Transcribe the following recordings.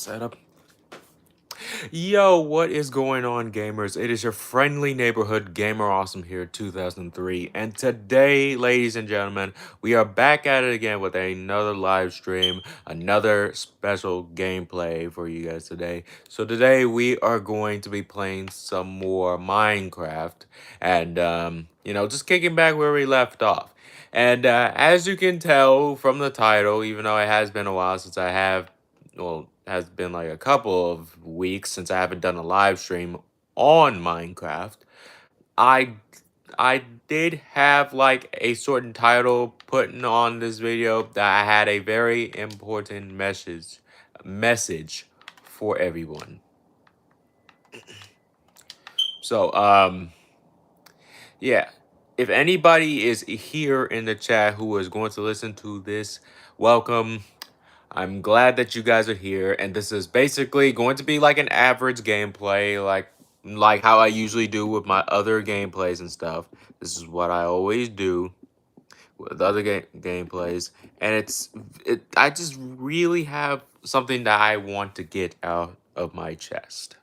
Setup. Yo, what is going on, gamers? It is your friendly neighborhood Gamerawesome here, 2003. And today, ladies and gentlemen, we are back at it again with another live stream, another special gameplay for you guys today. So today, we are going to be playing some more Minecraft and, just kicking back where we left off. And as you can tell from the title, even though it has been a while since I have has been like a couple of weeks since I haven't done a live stream on Minecraft. I I did have like a certain title putting on this video that I had a very important message for everyone. So yeah, if anybody is here in the chat who is going to listen to this, welcome. I'm glad that you guys are here, and this is basically going to be like an average gameplay, like how I usually do with my other gameplays and stuff. This is what I always do with other gameplays, and I just really have something that I want to get out of my chest.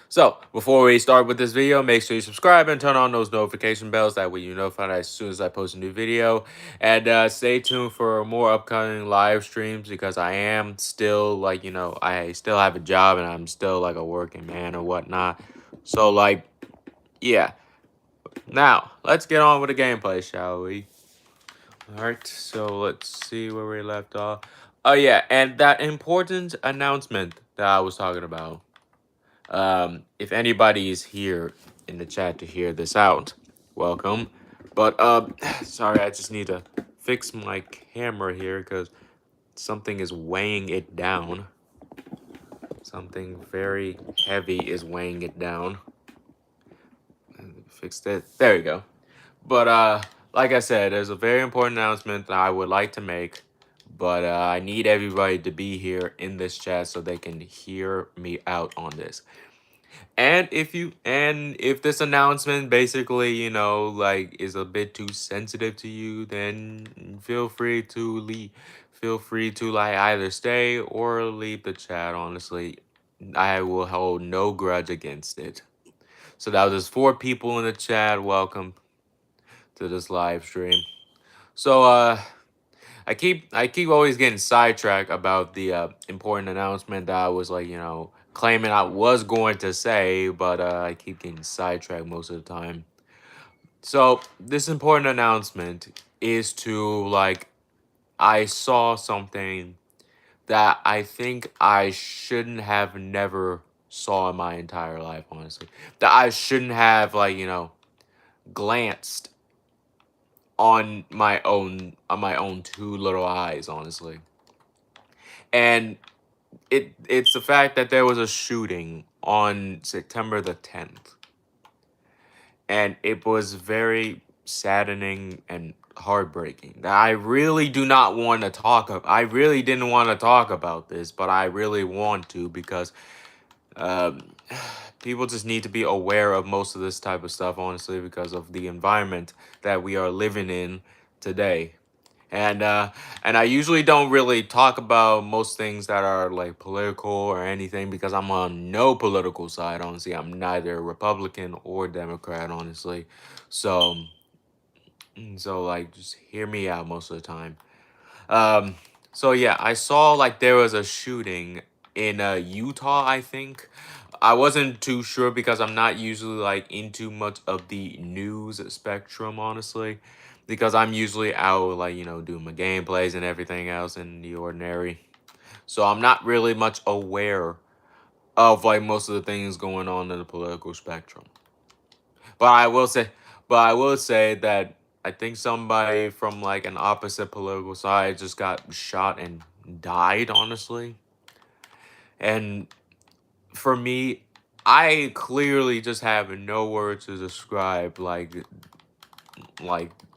So, before we start with this video, make sure you subscribe and turn on those notification bells. That way you notified as soon as I post a new video. And stay tuned for more upcoming live streams because I am still, I still have a job and I'm still, like, a working man or whatnot. So, yeah. Now, let's get on with the gameplay, shall we? Alright, so let's see where we left off. Oh, yeah, and that important announcement that I was talking about. If anybody is here in the chat to hear this out, welcome. But sorry, I just need to fix my camera here because something is weighing it down. Something very heavy is weighing it down. Fixed it. There we go. But like I said, there's a very important announcement that I would like to make. But I need everybody to be here in this chat so they can hear me out on this. And if this announcement basically, is a bit too sensitive to you, then feel free to leave. Feel free to like either stay or leave the chat, honestly. I will hold no grudge against it. So that was just 4 people in the chat. Welcome to this live stream. So I keep always getting sidetracked about the important announcement that I was claiming I was going to say, but I keep getting sidetracked most of the time. So this important announcement is I saw something that I think I shouldn't have never saw in my entire life, honestly. That I shouldn't have glanced on my own 2 little eyes, honestly. And it's the fact that there was a shooting on September the 10th. And it was very saddening and heartbreaking. I really do not want to talk I really didn't want to talk about this, but I really want to because um, people just need to be aware of most of this type of stuff, honestly, because of the environment that we are living in today. And I usually don't really talk about most things that are like political or anything because I'm on no political side, honestly. I'm neither Republican or Democrat, honestly. So just hear me out most of the time. Um so yeah, I saw like there was a shooting in Utah, I think. I wasn't too sure because I'm not usually like into much of the news spectrum, honestly, because I'm usually out doing my gameplays and everything else in the ordinary. So I'm not really much aware of like most of the things going on in the political spectrum. But I will say that I think somebody from like an opposite political side just got shot and died, honestly. And for me, I clearly just have no words to describe like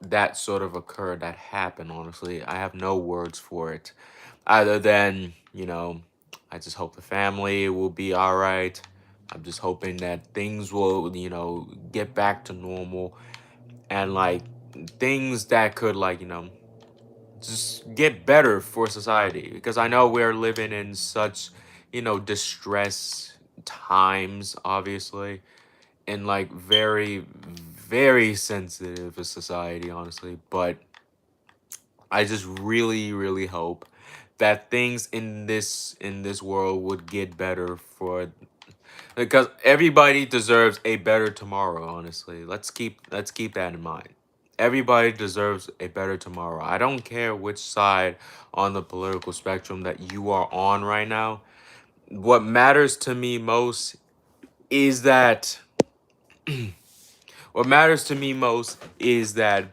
that sort of occurred that happened, honestly. I have no words for it other than, I just hope the family will be all right. I'm just hoping that things will, get back to normal and like things that could just get better for society because I know we're living in such distress times, obviously, in like very, very sensitive a society, honestly. But I just really, really hope that things in this world would get better for because everybody deserves a better tomorrow, honestly. Let's keep that in mind. Everybody deserves a better tomorrow. I don't care which side on the political spectrum that you are on right now. What matters to me most is that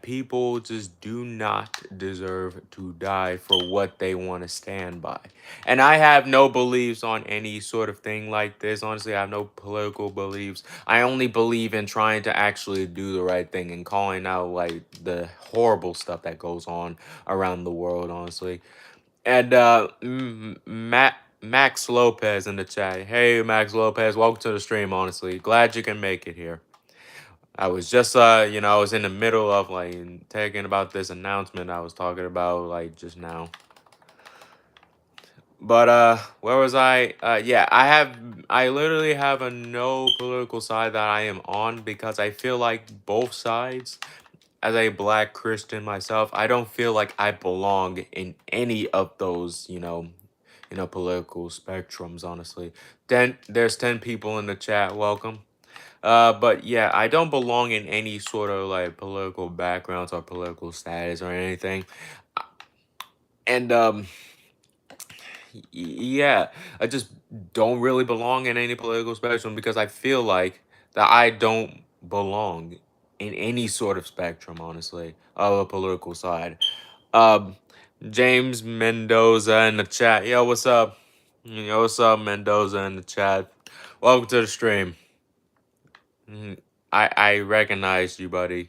people just do not deserve to die for what they want to stand by. And I have no beliefs on any sort of thing like this. Honestly, I have no political beliefs. I only believe in trying to actually do the right thing and calling out like the horrible stuff that goes on around the world, honestly. And Max Lopez in the chat. Hey, Max Lopez, welcome to the stream, honestly. Glad you can make it here. I was just I was in the middle of like talking about this announcement I was talking about like just now. But where was I? Yeah, I literally have a no political side that I am on because I feel like both sides, as a black Christian myself, I don't feel like I belong in any of those, political spectrums, honestly. Then there's 10 people in the chat. Welcome. But yeah, I don't belong in any sort of like political backgrounds or political status or anything. And yeah, I just don't really belong in any political spectrum because I feel like that I don't belong in any sort of spectrum, honestly, of a political side. Um, James Mendoza in the chat. Yo, what's up? Yo, what's up, Mendoza in the chat? Welcome to the stream. Mhm. I recognize you, buddy.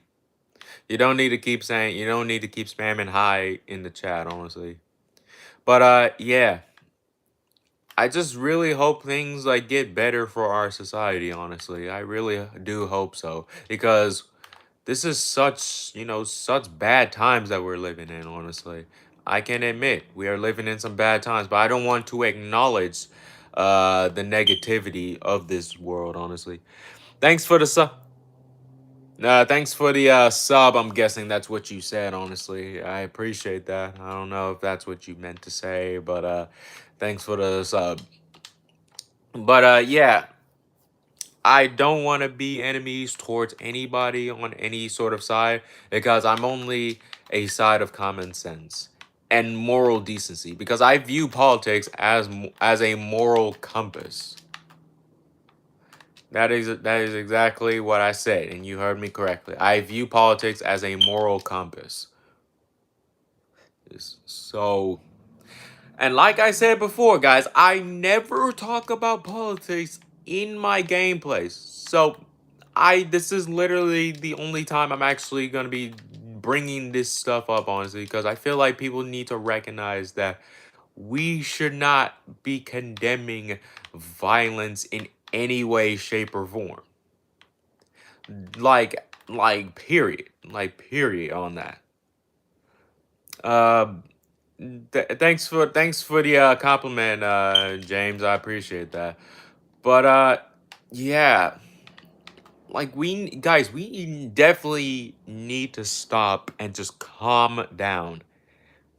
You don't need to keep saying, you don't need to keep spamming hi in the chat, honestly. But yeah, I just really hope things like get better for our society, honestly. I really do hope so because this is such bad times that we're living in, honestly. I can admit we are living in some bad times, but I don't want to acknowledge the negativity of this world, honestly. Thanks for the thanks for the sub. I'm guessing that's what you said, honestly. I appreciate that. I don't know if that's what you meant to say, but thanks for the sub. But yeah, I don't want to be enemies towards anybody on any sort of side because I'm only a side of common sense and moral decency because I view politics as a moral compass. That is exactly what I said, and you heard me correctly. I view politics as a moral compass. So, and like I said before, guys, I never talk about politics in my gameplays. So, this is literally the only time I'm actually going to be bringing this stuff up, honestly, because I feel like people need to recognize that we should not be condemning violence in any way, shape, or form. Period on that. Uh, thanks for the compliment, James. I appreciate that. But yeah, like we definitely need to stop and just calm down.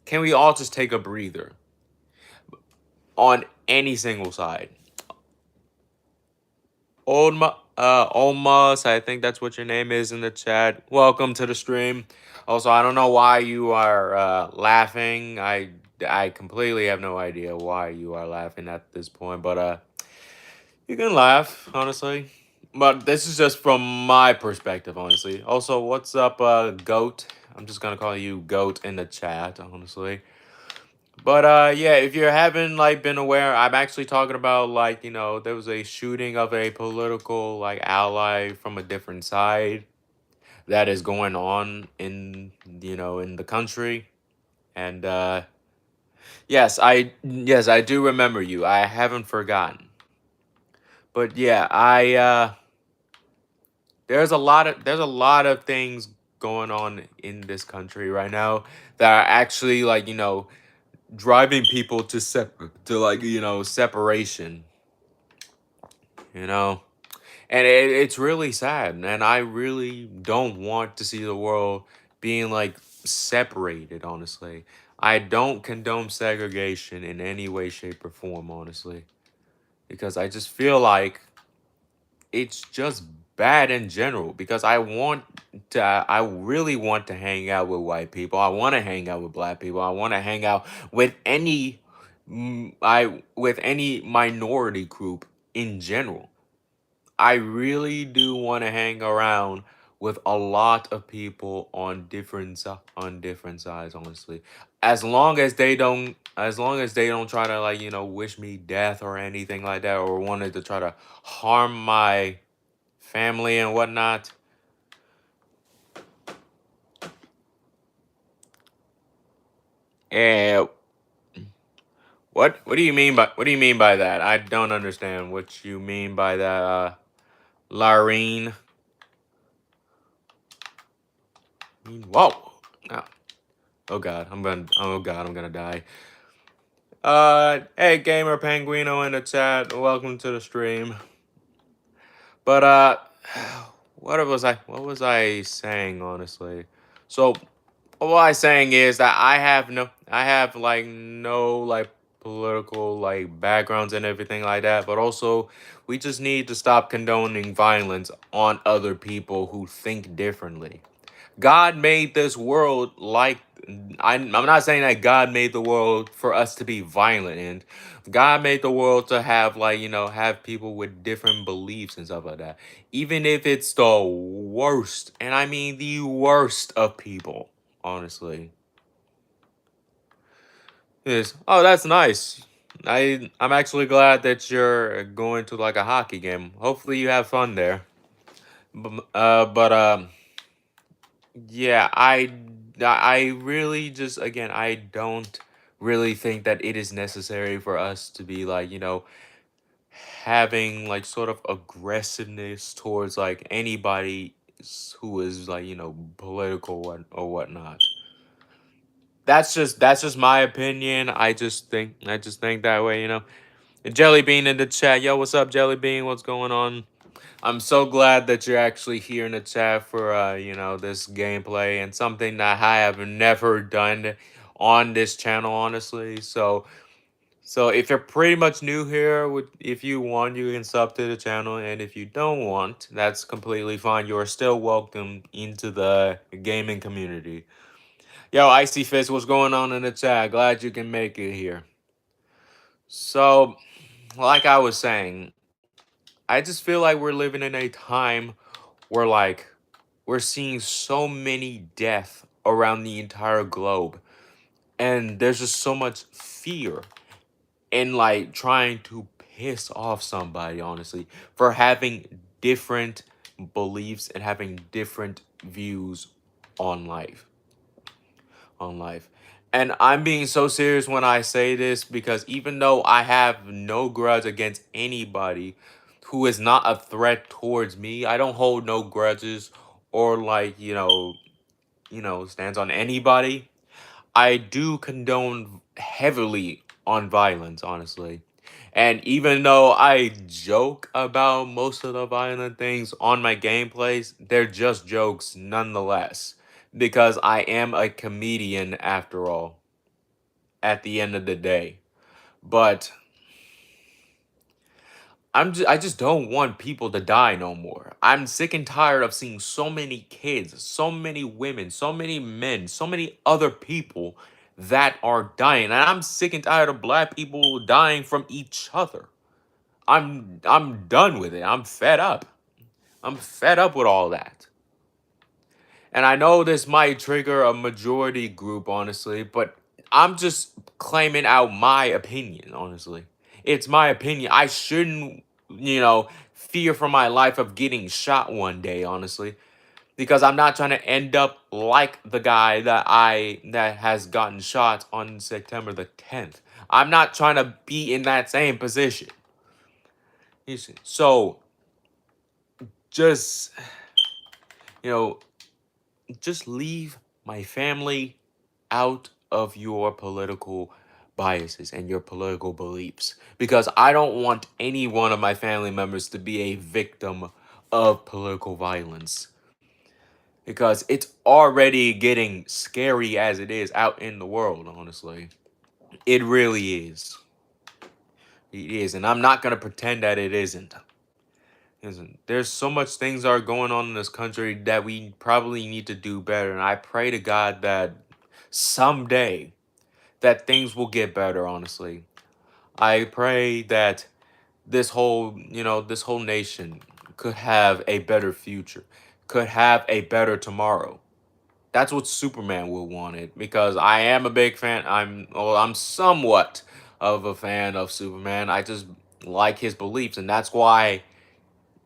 Can we all just take a breather on any single side? Olmas, I think that's what your name is in the chat. Welcome to the stream. Also, I don't know why you are laughing. I completely have no idea why you are laughing at this point, but you can laugh, honestly. But this is just from my perspective, honestly. Also, what's up, Goat? I'm just gonna call you Goat in the chat, honestly. But yeah, if you haven't like been aware, I'm actually talking about like, there was a shooting of a political like ally from a different side that is going on in the country. And yes, I do remember you. I haven't forgotten. But yeah, I there's a lot of things going on in this country right now that are actually like, driving people to like separation, you know. And it's really sad, and I really don't want to see the world being like separated, honestly. I don't condone segregation in any way, shape, or form, honestly, because I just feel like it's just bad in general. Because I really want to hang out with white people. I want to hang out with black people. I want to hang out with with any minority group in general. I really do want to hang around with a lot of people on on different sides, honestly. As long as they don't try to like, wish me death or anything like that, or wanted to try to harm my family and whatnot. Eh, what do you mean by that? I don't understand what you mean by that, Larine. Whoa. Oh, oh god, I'm gonna die. Hey, Gamer Penguino in the chat. Welcome to the stream. But what was I saying, honestly? So what I saying is that I have like no like political like backgrounds and everything like that. But also, we just need to stop condoning violence on other people who think differently. God made this world like I'm not saying that God made the world for us to be violent, and God made the world to have like have people with different beliefs and stuff like that. Even if it's the worst, and I mean the worst of people, honestly. Is oh that's nice. I'm actually glad that you're going to like a hockey game. Hopefully you have fun there. But yeah, I really just again I don't really think that it is necessary for us to be like, having like sort of aggressiveness towards like anybody who is like, political or whatnot. That's just my opinion. I just think that way, Jelly Bean in the chat. Yo, what's up, Jelly Bean? What's going on? I'm so glad that you're actually here in the chat for this gameplay and something that I have never done on this channel, honestly. So if you're pretty much new here, if you want, you can sub to the channel, and if you don't want, that's completely fine. You are still welcome into the gaming community. Yo, Icy Fist, what's going on in the chat? Glad you can make it here. So, like I was saying, I just feel like we're living in a time where like we're seeing so many death around the entire globe, and there's just so much fear in like trying to piss off somebody, honestly, for having different beliefs and having different views on life. And I'm being so serious when I say this, because even though I have no grudge against anybody who is not a threat towards me, I don't hold no grudges or like, stands on anybody. I do condone heavily on violence, honestly. And even though I joke about most of the violent things on my gameplays, they're just jokes nonetheless. Because I am a comedian after all, at the end of the day. But I just don't want people to die no more. I'm sick and tired of seeing so many kids, so many women, so many men, so many other people that are dying. And I'm sick and tired of black people dying from each other. I'm done with it. I'm fed up. I'm fed up with all that. And I know this might trigger a majority group, honestly, but I'm just claiming out my opinion, honestly. It's my opinion. I shouldn't, fear for my life of getting shot one day, honestly, because I'm not trying to end up like the guy that has gotten shot on September the 10th. I'm not trying to be in that same position. So just, you know, just leave my family out of your political biases and your political beliefs, because I don't want any one of my family members to be a victim of political violence, because it's already getting scary as it is out in the world, honestly. It really is. It is, and I'm not going to pretend that it isn't. Isn't. There's so much things are going on in this country that we probably need to do better, and I pray to God that someday that things will get better, honestly. I pray that this whole nation could have a better future, could have a better tomorrow. That's what Superman would want it, because I am a big fan. I'm somewhat of a fan of Superman. I just like his beliefs, and that's why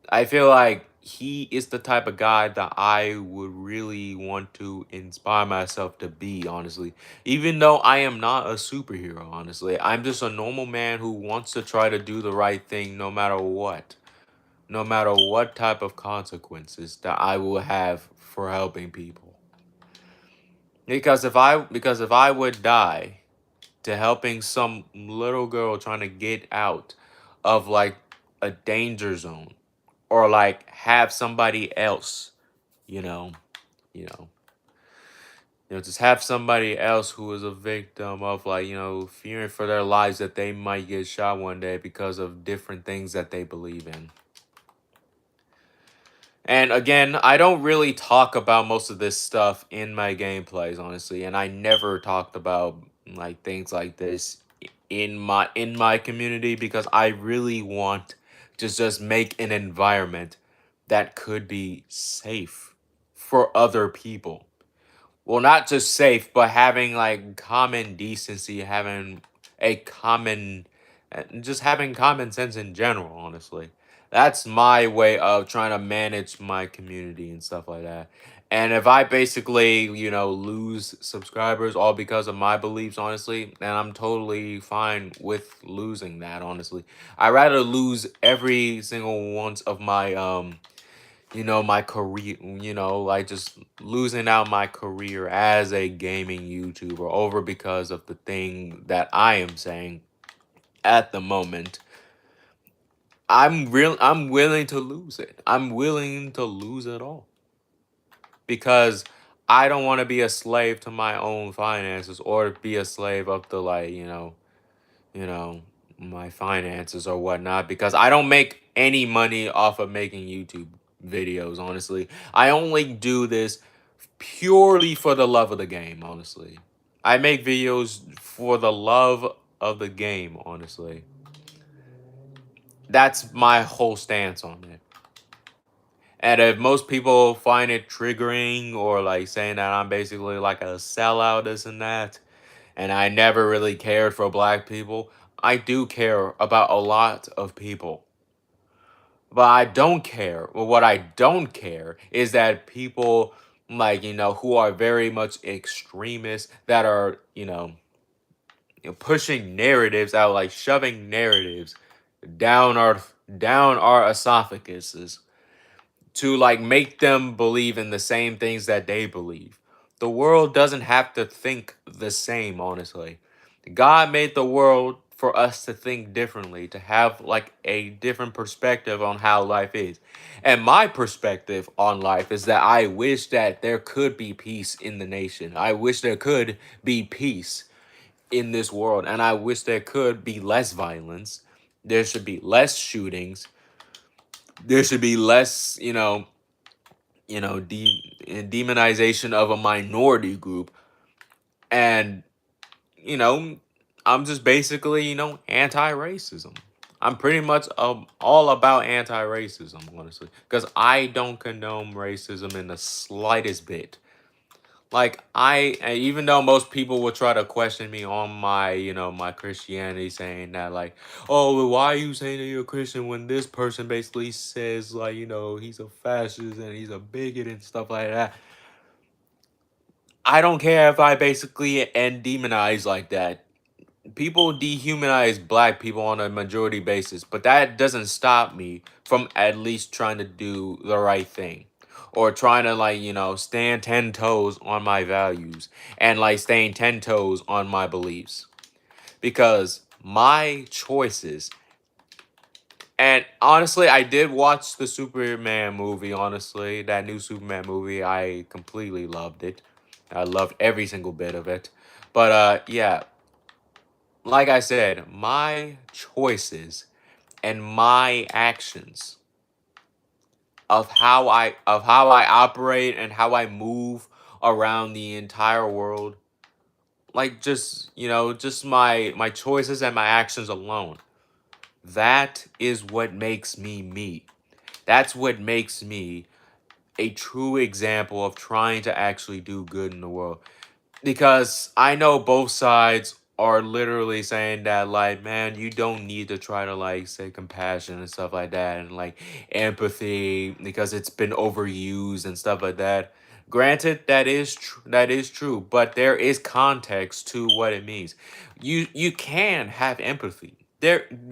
I feel like he is the type of guy that I would really want to inspire myself to be, honestly. Even though I am not a superhero, honestly. I'm just a normal man who wants to try to do the right thing no matter what. No matter what type of consequences that I will have for helping people. Because if I would die to helping some little girl trying to get out of like a danger zone, or like have somebody else, you know, you know, just have somebody else who is a victim of, like, fearing for their lives that they might get shot one day because of different things that they believe in. And again, I don't really talk about most of this stuff in my gameplays, honestly, and I never talked about like things like this in my community, because I really want to just make an environment that could be safe for other people. Well, not just safe, but having like common decency, having a common, just having common sense in general, honestly. That's my way of trying to manage my community and stuff like that. And if I basically, lose subscribers all because of my beliefs, honestly, then I'm totally fine with losing that, honestly. I'd rather lose every single one of my my career, like just losing out my career as a gaming YouTuber over because of the thing that I am saying at the moment. I'm willing to lose it. I'm willing to lose it all, because I don't want to be a slave to my own finances, or be a slave of the, like, you know, my finances or whatnot, because I don't make any money off of making YouTube videos, honestly. I only do this purely for the love of the game, honestly. I make videos for the love of the game, honestly. That's my whole stance on it. And if most people find it triggering, or like saying that I'm basically like a sellout, this and that, and I never really cared for black people, I do care about a lot of people. But I don't care. Well, what I don't care is that people, like, who are very much extremists, that are, pushing narratives out, like shoving narratives down our esophaguses, to like make them believe in the same things that they believe. The world doesn't have to think the same, honestly. God made the world for us to think differently, to have like a different perspective on how life is. And my perspective on life is that I wish that there could be peace in the nation. I wish there could be peace in this world, and I wish there could be less violence. There should be less shootings. There should be less, demonization of a minority group. And, you know, I'm just basically, anti-racism. I'm pretty much all about anti-racism, honestly, because I don't condone racism in the slightest bit. Like, even though most people will try to question me on my, my Christianity, saying that, like, oh, well, why are you saying that you're a Christian when this person basically says, like, he's a fascist and he's a bigot and stuff like that. I don't care if I basically and demonize like that. People dehumanize black people on a majority basis, but that doesn't stop me from at least trying to do the right thing, or trying to, like, stand 10 toes on my values, and like staying 10 toes on my beliefs. because my choices, and honestly, I did watch the Superman movie, honestly. That new Superman movie, I completely loved it. I loved every single bit of it. But yeah, like I said, my choices and my actions of how I operate and how I move around the entire world, like just, just my choices and my actions alone. That is what makes me me. That's what makes me a true example of trying to actually do good in the world. Because I know both sides are literally saying that, like, man, you don't need to try to, like, say compassion and stuff like that, and like empathy, because it's been overused and stuff like that. Granted, that is true, but there is context to what it means. You can have empathy.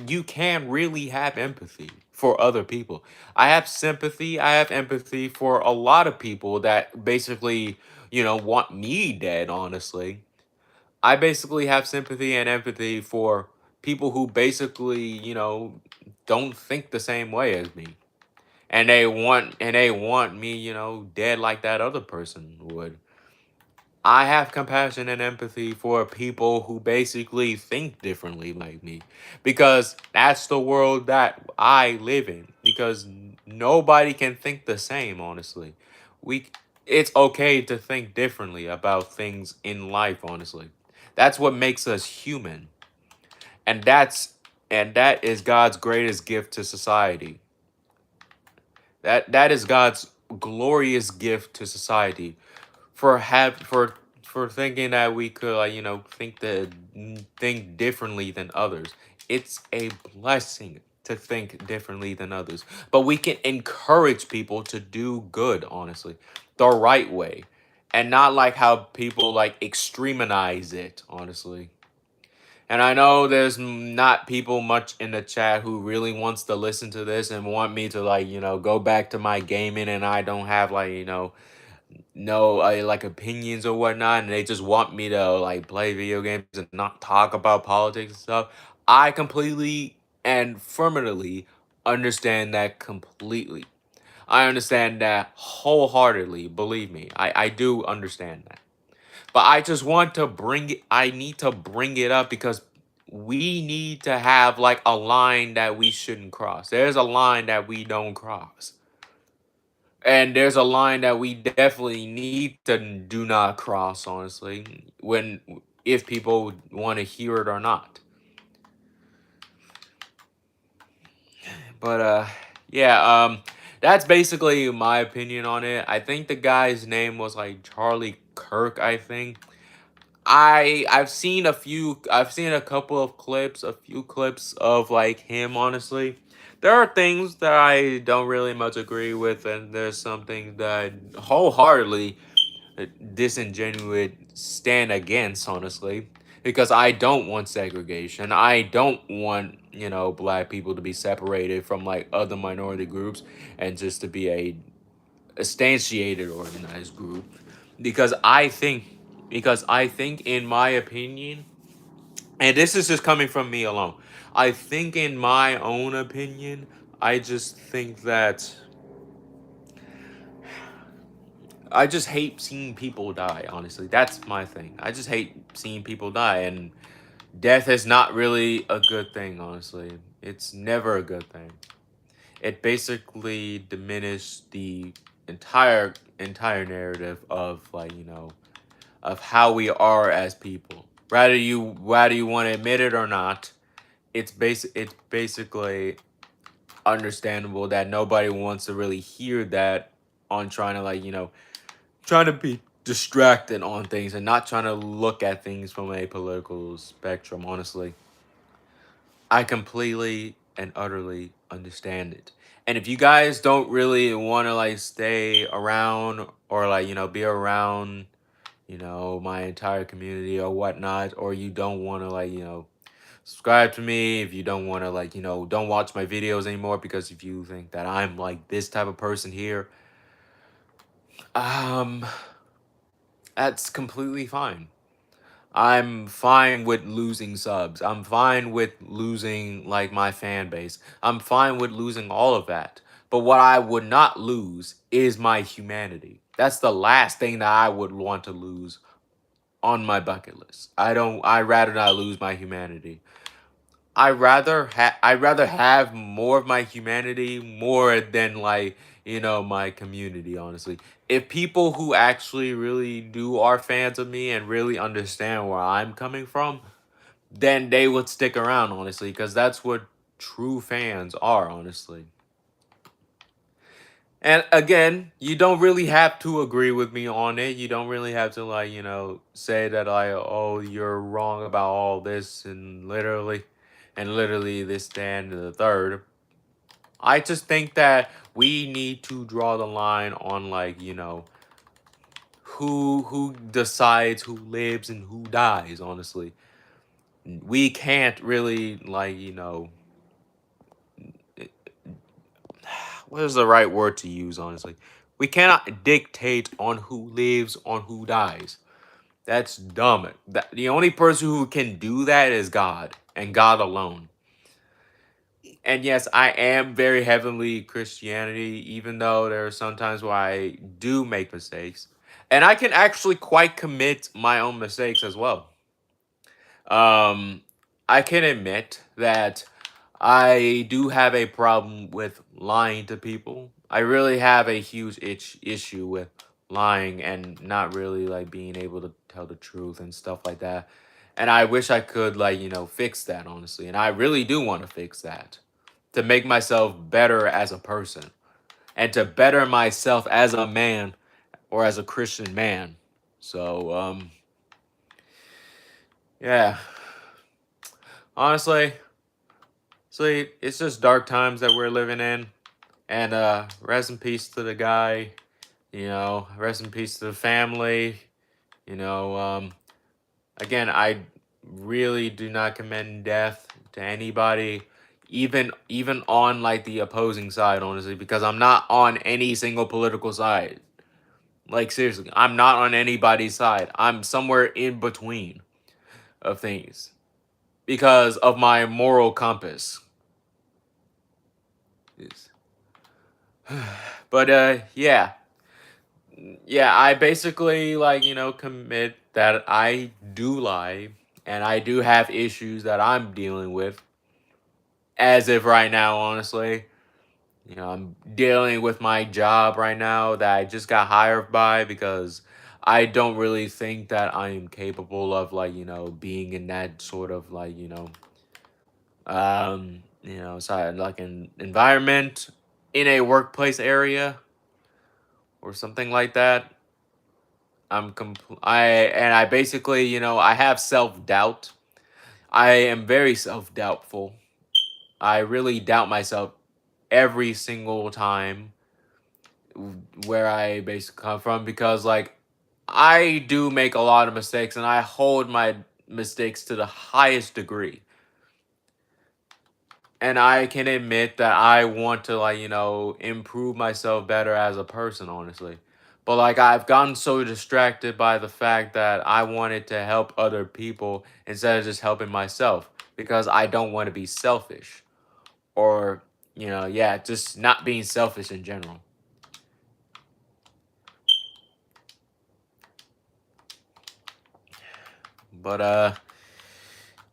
You can really have empathy for other people. I have sympathy, I have empathy for a lot of people that basically, want me dead, honestly. I basically have sympathy and empathy for people who basically, don't think the same way as me. And they want me, dead like that other person would. I have compassion and empathy for people who basically think differently like me, because that's the world that I live in, because nobody can think the same, honestly. We it's okay to think differently about things in life, honestly. That's what makes us human. And that is God's greatest gift to society. That is God's glorious gift to society, for thinking that we could, like, think differently than others. It's a blessing to think differently than others, but we can encourage people to do good, honestly, the right way, and not like how people like extremize it, honestly. And I know there's not people much in the chat who really wants to listen to this and want me to, like, go back to my gaming, and I don't have, like, no like opinions or whatnot, and they just want me to, like, play video games and not talk about politics and stuff. I completely and firmly understand that completely. I understand that wholeheartedly. Believe me, I do understand that. But I just want to bring it, I need to bring it up because we need to have, like, a line that we shouldn't cross. There's a line that we don't cross. And there's a line that we definitely need to do not cross, honestly, when if people want to hear it or not. But yeah, that's basically my opinion on it. I think the guy's name was like Charlie Kirk, I think. I've seen a couple of clips, a few clips of, like, him, honestly. There are things that I don't really much agree with, and there's some things that I wholeheartedly disingenuous stand against, honestly, because I don't want segregation. I don't want, black people to be separated from, like, other minority groups, and just to be a instantiated organized group, because I think in my opinion, and this is just coming from me alone, I think in my own opinion, I just think that I just hate seeing people die, honestly. That's my thing. I just hate seeing people die, and death is not really a good thing, honestly. It's never a good thing. It basically diminished the entire narrative of, like, of how we are as people. Rather you want to admit it or not, it's basically understandable that nobody wants to really hear that, on trying to, like, trying to be distracted on things and not trying to look at things from a political spectrum, honestly. I completely and utterly understand it. And if you guys don't really want to, like, stay around, or, like, be around, my entire community or whatnot, or you don't want to, like, subscribe to me, if you don't want to, like, don't watch my videos anymore because if you think that I'm like this type of person here, um, that's completely fine. I'm fine with losing subs. I'm fine with losing like my fan base. I'm fine with losing all of that. But what I would not lose is my humanity. That's the last thing that I would want to lose on my bucket list. I'd rather not lose my humanity. I'd rather have more of my humanity more than like, my community, honestly. If people who actually really do are fans of me and really understand where I'm coming from, then they would stick around, honestly, because that's what true fans are, honestly. And again, you don't really have to agree with me on it. You don't really have to like, say that I oh you're wrong about all this and literally this, that, and the third. I just think that we need to draw the line on like, who decides who lives and who dies, honestly. We can't really like, what is the right word to use, honestly? We cannot dictate on who lives, on who dies. That's dumb. The only person who can do that is God and God alone. And yes, I am very heavily Christianity, even though there are some times where I do make mistakes. And I can actually quite commit my own mistakes as well. Um, I can admit that I do have a problem with lying to people. I really have a huge issue with lying and not really like being able to tell the truth and stuff like that. And I wish I could like, fix that, honestly. And I really do want to fix that to make myself better as a person and to better myself as a man or as a Christian man. So, yeah, honestly, see, it's just dark times that we're living in. And rest in peace to the guy, rest in peace to the family. You know, um, Again, I really do not commend death to anybody, even on like the opposing side, honestly, because I'm not on any single political side. Like seriously, I'm not on anybody's side. I'm somewhere in between of things because of my moral compass. Yes. But yeah. Yeah, I basically like, commit that I do lie and I do have issues that I'm dealing with as if right now, honestly. I'm dealing with my job right now that I just got hired by because I don't really think that I am capable of like, being in that sort of like, side like an environment in a workplace area or something like that. I basically, I have self-doubt. I am very self-doubtful. I really doubt myself every single time where I basically come from because like I do make a lot of mistakes and I hold my mistakes to the highest degree. And I can admit that I want to like, improve myself better as a person, honestly. But like I've gotten so distracted by the fact that I wanted to help other people instead of just helping myself because I don't want to be selfish or, yeah, just not being selfish in general. But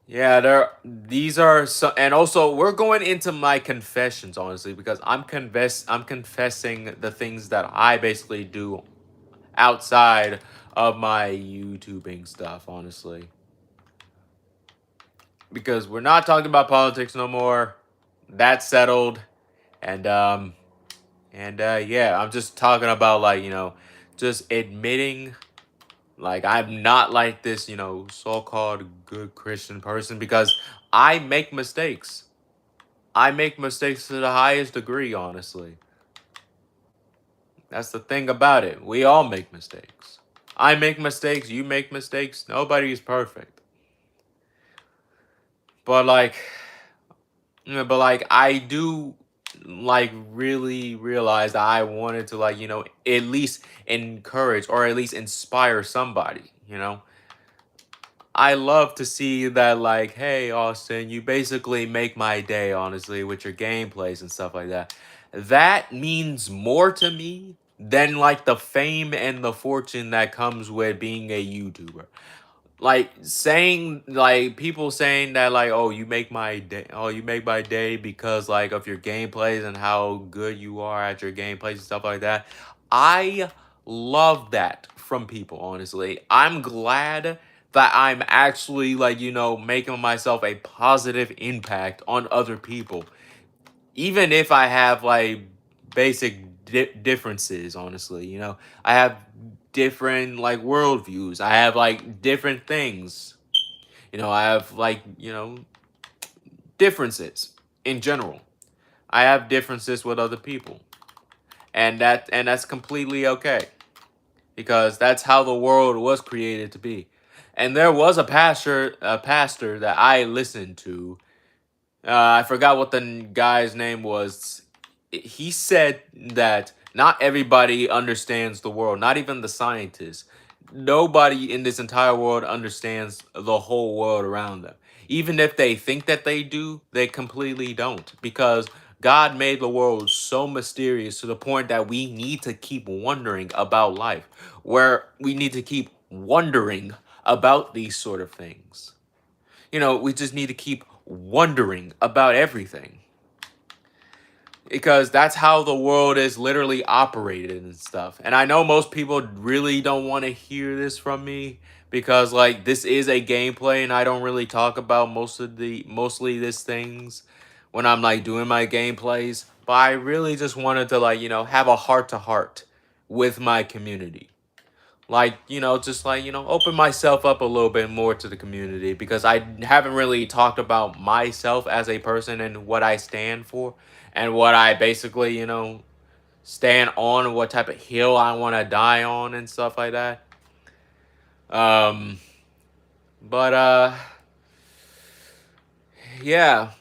yeah, these are so, and also we're going into my confessions, honestly, because I'm confessing the things that I basically do outside of my YouTubing stuff, honestly. Because we're not talking about politics no more. That's settled. And yeah, I'm just talking about like, just admitting like I'm not like this, so-called good Christian person because I make mistakes. I make mistakes to the highest degree, honestly. That's the thing about it. We all make mistakes. I make mistakes, you make mistakes. Nobody is perfect. But like, I do like really realize that I wanted to like, at least encourage or at least inspire somebody. I love to see that, like, hey, Austin, you basically make my day, honestly, with your gameplays and stuff like that. That means more to me than like the fame and the fortune that comes with being a YouTuber. Like saying, like people saying that, like, oh, you make my day, oh, you make my day because like of your gameplays and how good you are at your gameplays and stuff like that. I love that from people, honestly. I'm glad that I'm actually, like, making myself a positive impact on other people, even if I have like basic differences. Honestly, I have different like worldviews. I have like different things. I have like differences in general. I have differences with other people, and that's completely okay, because that's how the world was created to be. And there was a pastor that I listened to. I forgot what the guy's name was. He said that not everybody understands the world, not even the scientists. Nobody in this entire world understands the whole world around them. Even if they think that they do, they completely don't. Because God made the world so mysterious to the point that we need to keep wondering about life, where we need to keep wondering about these sort of things. We just need to keep wondering about everything, because that's how the world is literally operated and stuff. And I know most people really don't want to hear this from me, because like this is a gameplay and I don't really talk about mostly this things when I'm like doing my gameplays, but I really just wanted to like, have a heart to heart with my community. Like, just like, open myself up a little bit more to the community, because I haven't really talked about myself as a person and what I stand for and what I basically, stand on, what type of hill I want to die on and stuff like that. Um, but yeah,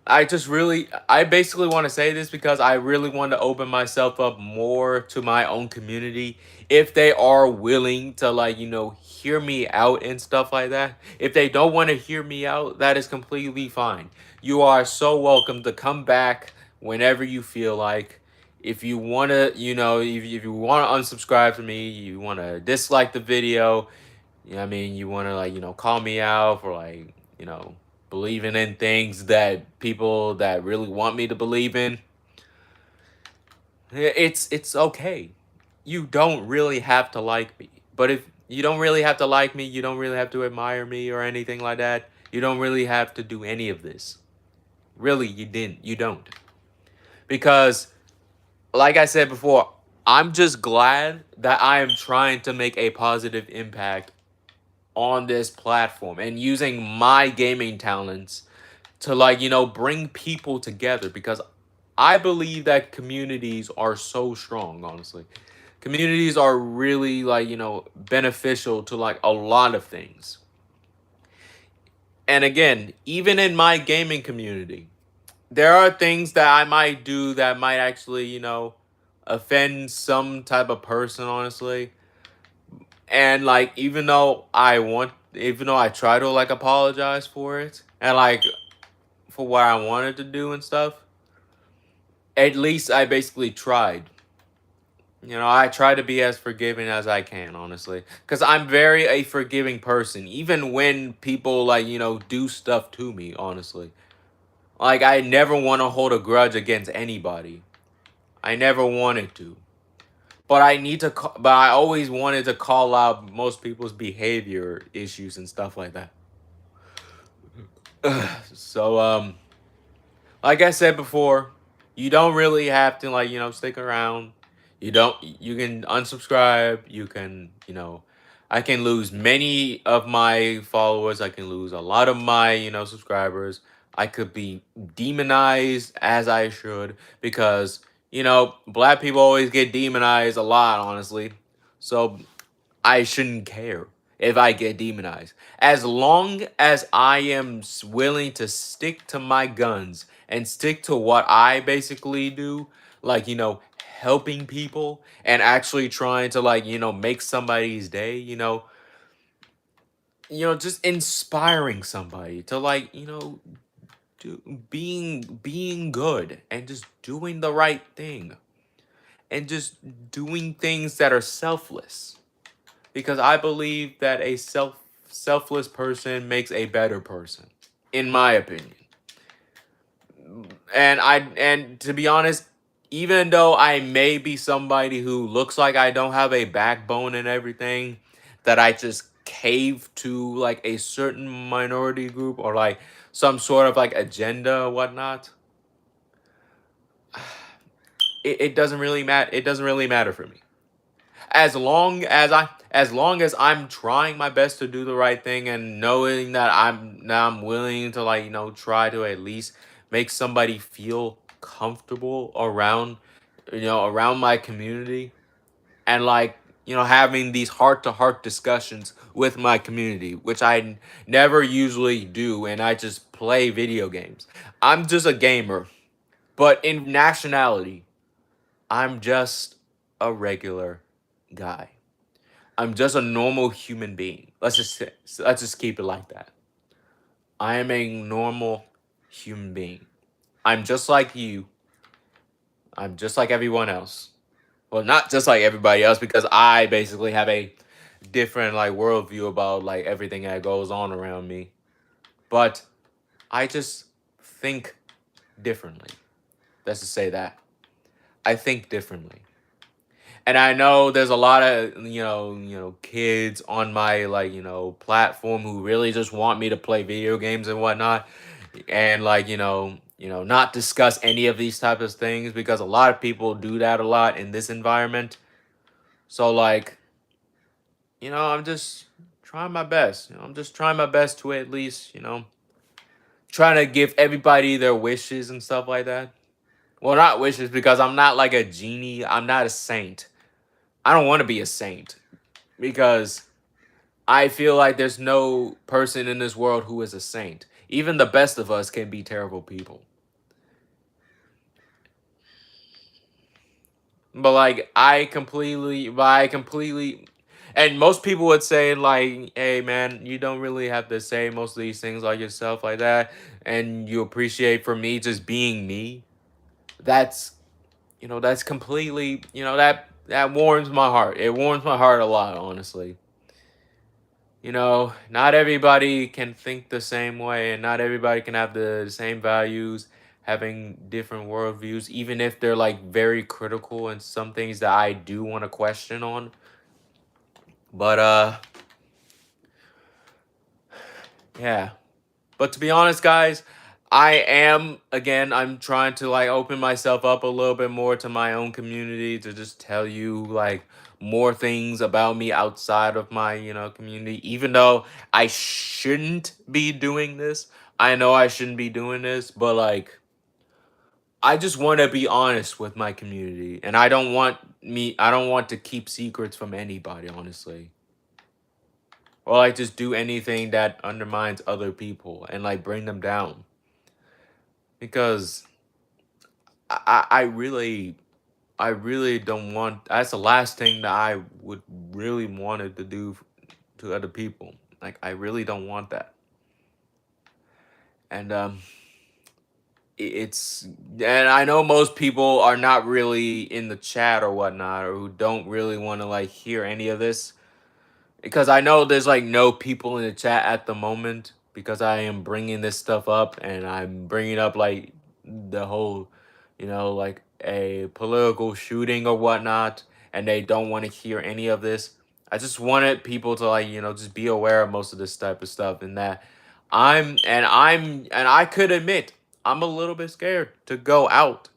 I basically want to say this because I really want to open myself up more to my own community. If they are willing to, like, hear me out and stuff like that. If they don't want to hear me out, that is completely fine. You are so welcome to come back whenever you feel like. If you want to, if you want to unsubscribe to me, you want to dislike the video, I mean, you want to, like, call me out for, like, believing in things that people that really want me to believe in. It's okay. You don't really have to like me. But if you don't really have to like me, you don't really have to admire me or anything like that. You don't really have to do any of this. Really, you didn't. You don't. Because, like I said before, I'm just glad that I am trying to make a positive impact on this platform and using my gaming talents to, like, bring people together, because I believe that communities are so strong. Honestly, communities are really, like, beneficial to like a lot of things. And again, even in my gaming community, there are things that I might do that might actually, offend some type of person, honestly. And like, even though I try to like apologize for it and like for what I wanted to do and stuff, at least I basically tried. I try to be as forgiving as I can, honestly, because I'm very a forgiving person, even when people, like, do stuff to me. Honestly, like, I never want to hold a grudge against anybody. I never wanted to, but but I always wanted to call out most people's behavior issues and stuff like that. So, like I said before, you don't really have to, like, stick around. You can unsubscribe. You can, I can lose many of my followers. I can lose a lot of my, subscribers. I could be demonized, as I should, because, black people always get demonized a lot, honestly. So I shouldn't care if I get demonized. As long as I am willing to stick to my guns and stick to what I basically do, like, helping people and actually trying to, like, make somebody's day, just inspiring somebody to like, being good and just doing the right thing and just doing things that are selfless. Because I believe that a selfless person makes a better person, in my opinion. And to be honest, even though I may be somebody who looks like I don't have a backbone and everything, that I just cave to like a certain minority group or like some sort of like agenda or whatnot, it doesn't really matter. It doesn't really matter for me. As long as I'm trying my best to do the right thing and knowing that I'm willing to like try to at least make somebody feel comfortable around my community, and like having these heart to heart discussions with my community, which I never usually do, and I just play video games. I'm just a gamer, but in nationality I'm just a regular guy. I'm just a normal human being. Let's just keep it like that. I am a normal human being. I'm just like you. I'm just like everyone else. Well, not just like everybody else, because I basically have a different like worldview about like everything that goes on around me. But I just think differently. Let's just say that. I think differently. And I know there's a lot of kids on my like platform who really just want me to play video games and whatnot, and like not discuss any of these types of things, because a lot of people do that a lot in this environment. So like I'm just trying my best. I'm just trying my best to at least trying to give everybody their wishes and stuff like that. Well, not wishes, because I'm not like a genie. I'm not a saint. I don't want to be a saint, because I feel like there's no person in this world who is a saint. Even the best of us can be terrible people. But like but I completely, and most people would say like, "Hey man, you don't really have to say most of these things like yourself like that, and you appreciate for me just being me." That's that's completely, that warms my heart. It warms my heart a lot, honestly. Not everybody can think the same way, and not everybody can have the same values, having different worldviews, even if they're like very critical and some things that I do want to question on. But yeah. But to be honest, guys, I'm trying to like open myself up a little bit more to my own community, to just tell you like more things about me outside of my, community. Even though I shouldn't be doing this, I know I shouldn't be doing this, but like I just want to be honest with my community, and I don't want to keep secrets from anybody, honestly. Or like just do anything that undermines other people and like bring them down. Because I really don't want. That's the last thing that I would really wanted to do to other people. Like I really don't want that. And it's and I know most people are not really in the chat or whatnot, or who don't really want to like hear any of this, because I know there's like no people in the chat at the moment, because I am bringing this stuff up, and I'm bringing up like the whole, like a political shooting or whatnot, and they don't want to hear any of this. I just wanted people to like, just be aware of most of this type of stuff, and that I could admit I'm a little bit scared to go out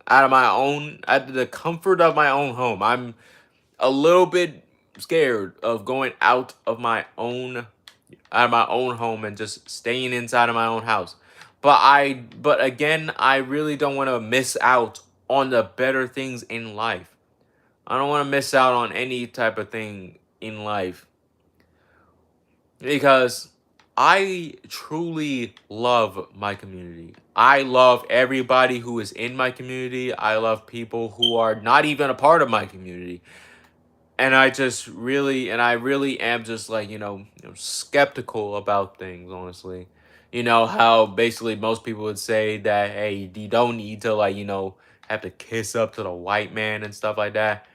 of my own, out of the comfort of my own home. I'm a little bit scared of going out of my own home and just staying inside of my own house. But again, I really don't want to miss out on the better things in life. I don't want to miss out on any type of thing in life, because I truly love my community. I love everybody who is in my community. I love people who are not even a part of my community. And I really am just like, skeptical about things, honestly. You know, how basically most people would say that, hey, you don't need to, like, have to kiss up to the white man and stuff like that.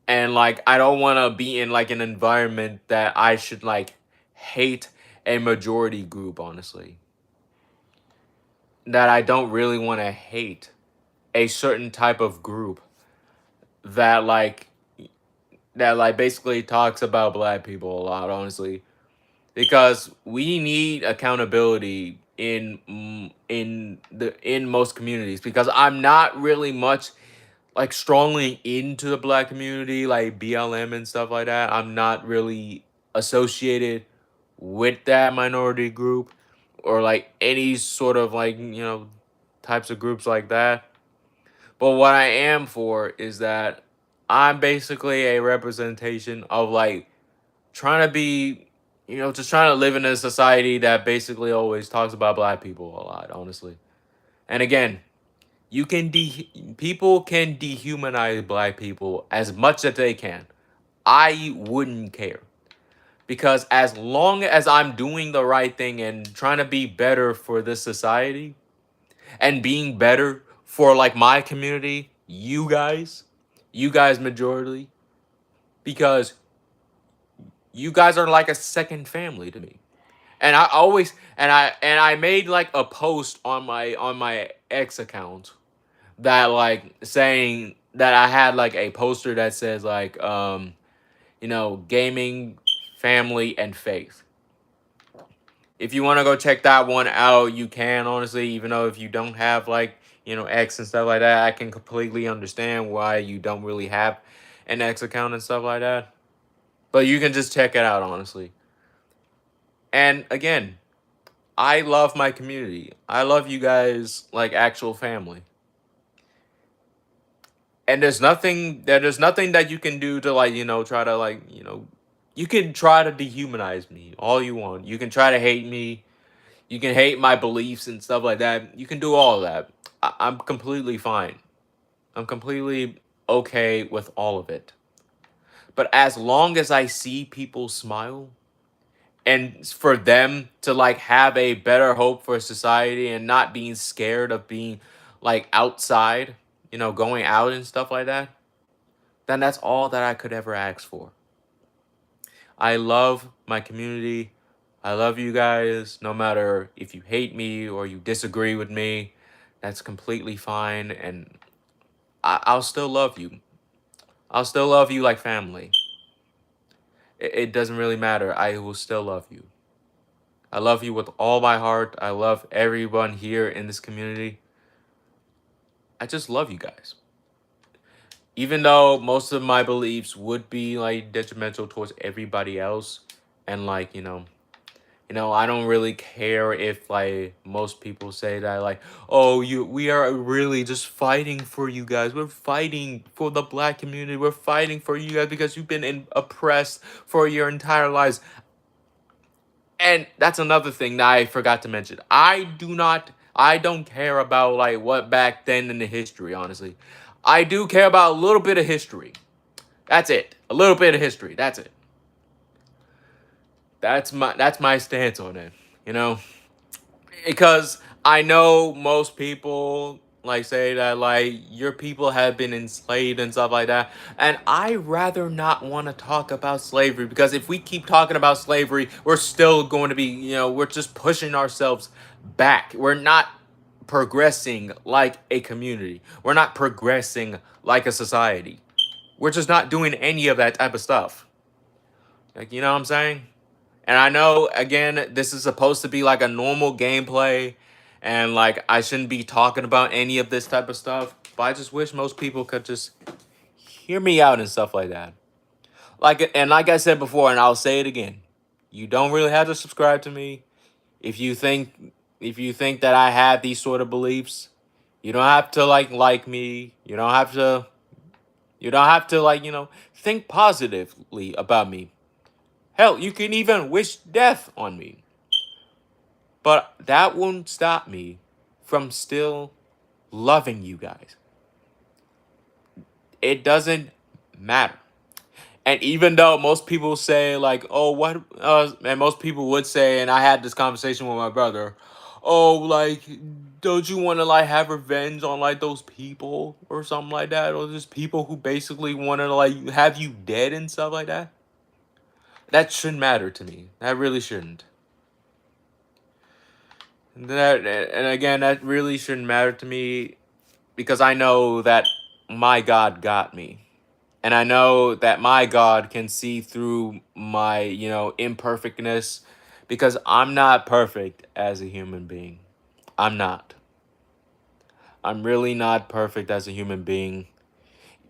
And, like, I don't want to be in, like, an environment that I should, like, hate a majority group, honestly. That I don't really want to hate a certain type of group that, like basically talks about black people a lot, honestly, because we need accountability in most communities, because I'm not really much like strongly into the black community, like BLM and stuff like that. I'm not really associated with that minority group, or like any sort of like, types of groups like that. But what I am for is that I'm basically a representation of like trying to be, just trying to live in a society that basically always talks about black people a lot, honestly. And again, people can dehumanize black people as much as they can. I wouldn't care, because as long as I'm doing the right thing and trying to be better for this society and being better for like my community, you guys majority, because you guys are like a second family to me. And I made like a post on my X account that like saying that I had like a poster that says like gaming, family, and faith. If you want to go check that one out, you can, honestly, even though if you don't have like, X and stuff like that, I can completely understand why you don't really have an X account and stuff like that. But you can just check it out, honestly. And again, I love my community. I love you guys like actual family. And there's nothing that you can do to like, try to like, you can try to dehumanize me all you want. You can try to hate me. You can hate my beliefs and stuff like that. You can do all of that. I'm completely fine. I'm completely okay with all of it. But as long as I see people smile, and for them to like have a better hope for society and not being scared of being like outside, going out and stuff like that, then that's all that I could ever ask for. I love my community. I love you guys. No matter if you hate me or you disagree with me, that's completely fine. And I'll still love you. I'll still love you like family. It doesn't really matter. I will still love you. I love you with all my heart. I love everyone here in this community. I just love you guys. Even though most of my beliefs would be like detrimental towards everybody else, and like, I don't really care if like most people say that like, oh, we are really just fighting for you guys. We're fighting for the black community. We're fighting for you guys because you've been oppressed for your entire lives. And that's another thing that I forgot to mention. I don't care about like what back then in the history, honestly. I do care about a little bit of history. That's it. A little bit of history. That's it. That's my stance on it. You know? Because I know most people like say that like your people have been enslaved and stuff like that, and I rather not want to talk about slavery, because if we keep talking about slavery, we're still going to be, we're just pushing ourselves back. We're not progressing like a community. We're not progressing like a society. We're just not doing any of that type of stuff. Like, you know what I'm saying? And I know, again, this is supposed to be like a normal gameplay, and like I shouldn't be talking about any of this type of stuff, but I just wish most people could just hear me out and stuff like that. Like I said before, and I'll say it again, you don't really have to subscribe to me. If you think that I have these sort of beliefs, you don't have to like me. You don't have to like, think positively about me. Hell, you can even wish death on me. But that won't stop me from still loving you guys. It doesn't matter. And even though most people say like, "Oh, what," and most people would say, and I had this conversation with my brother, "Oh, like, don't you want to like have revenge on like those people or something like that, or just people who basically want to like have you dead and stuff like that?" That shouldn't matter to me. That really shouldn't. And again, that really shouldn't matter to me because I know that my God got me. And I know that my God can see through my, imperfectness because I'm not perfect as a human being. I'm not. I'm really not perfect as a human being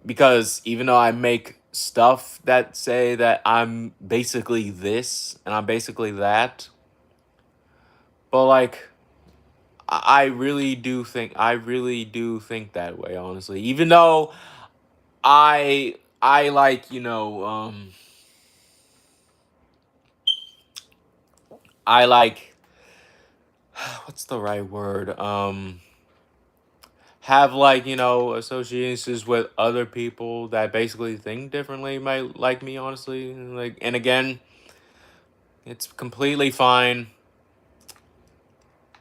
because even though I make stuff that say that I'm basically this and I'm basically that, but like I really do think that way, honestly. Even though I like, I like what's the right word? Have like, associations with other people that basically think differently might like me, honestly. Like, and again, it's completely fine.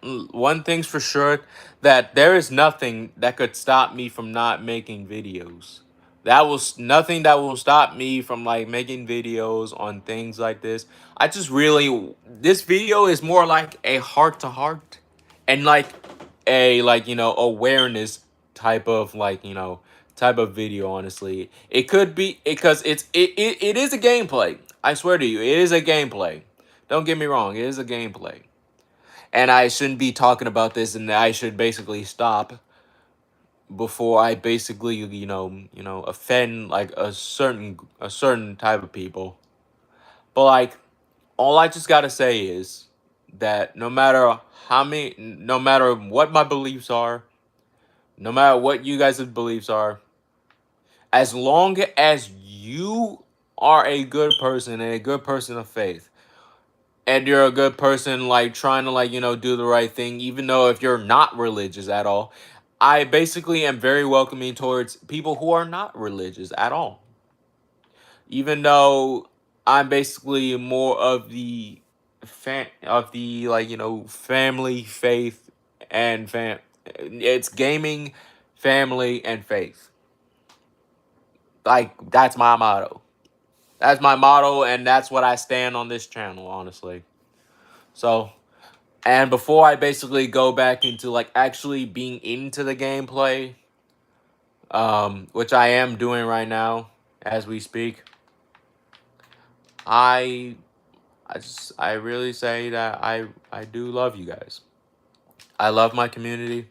One thing's for sure, that there is nothing that could stop me from not making videos. Nothing that will stop me from like making videos on things like this. I just really, this video is more like a heart to heart and like a like, awareness type of like, type of video, honestly. It could be because it is a gameplay. I swear to you, it is a gameplay. Don't get me wrong, it is a gameplay, and I shouldn't be talking about this, and I should basically stop before I basically, offend like a certain type of people. But like, all I just gotta say is that no matter what my beliefs are, no matter what you guys' beliefs are, as long as you are a good person and a good person of faith, and you're a good person, like trying to like, do the right thing, even though if you're not religious at all, I basically am very welcoming towards people who are not religious at all. Even though I'm basically more of the like, family, faith, and it's gaming, family, and faith. Like, that's my motto. That's my motto, and that's what I stand on this channel, honestly. So, and before I basically go back into like actually being into the gameplay, which I am doing right now as we speak, I I really say that I do love you guys. I love my community.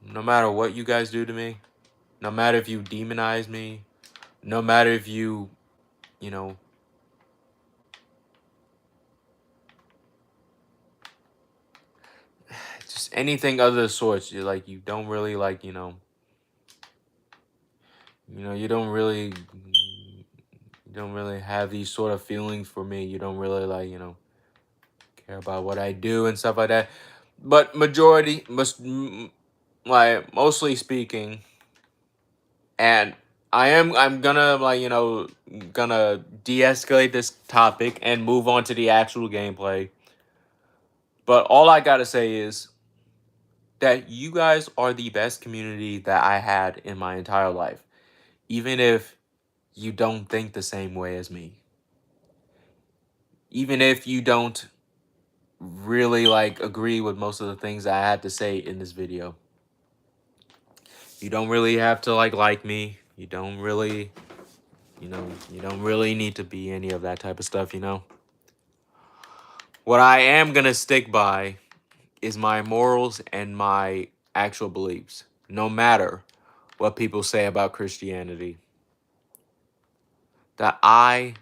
No matter what you guys do to me, no matter if you demonize me, no matter if you know, just anything other the sorts. You like, you don't really like, you don't really have these sort of feelings for me. You don't really like, care about what I do and stuff like that. But like mostly speaking, and I'm gonna like, gonna de-escalate this topic and move on to the actual gameplay. But all I gotta say is that you guys are the best community that I had in my entire life. Even if you don't think the same way as me. Even if you don't really like agree with most of the things I had to say in this video. You don't really have to like me. You don't really need to be any of that type of stuff. What I am gonna stick by is my morals and my actual beliefs, no matter what people say about Christianity. That I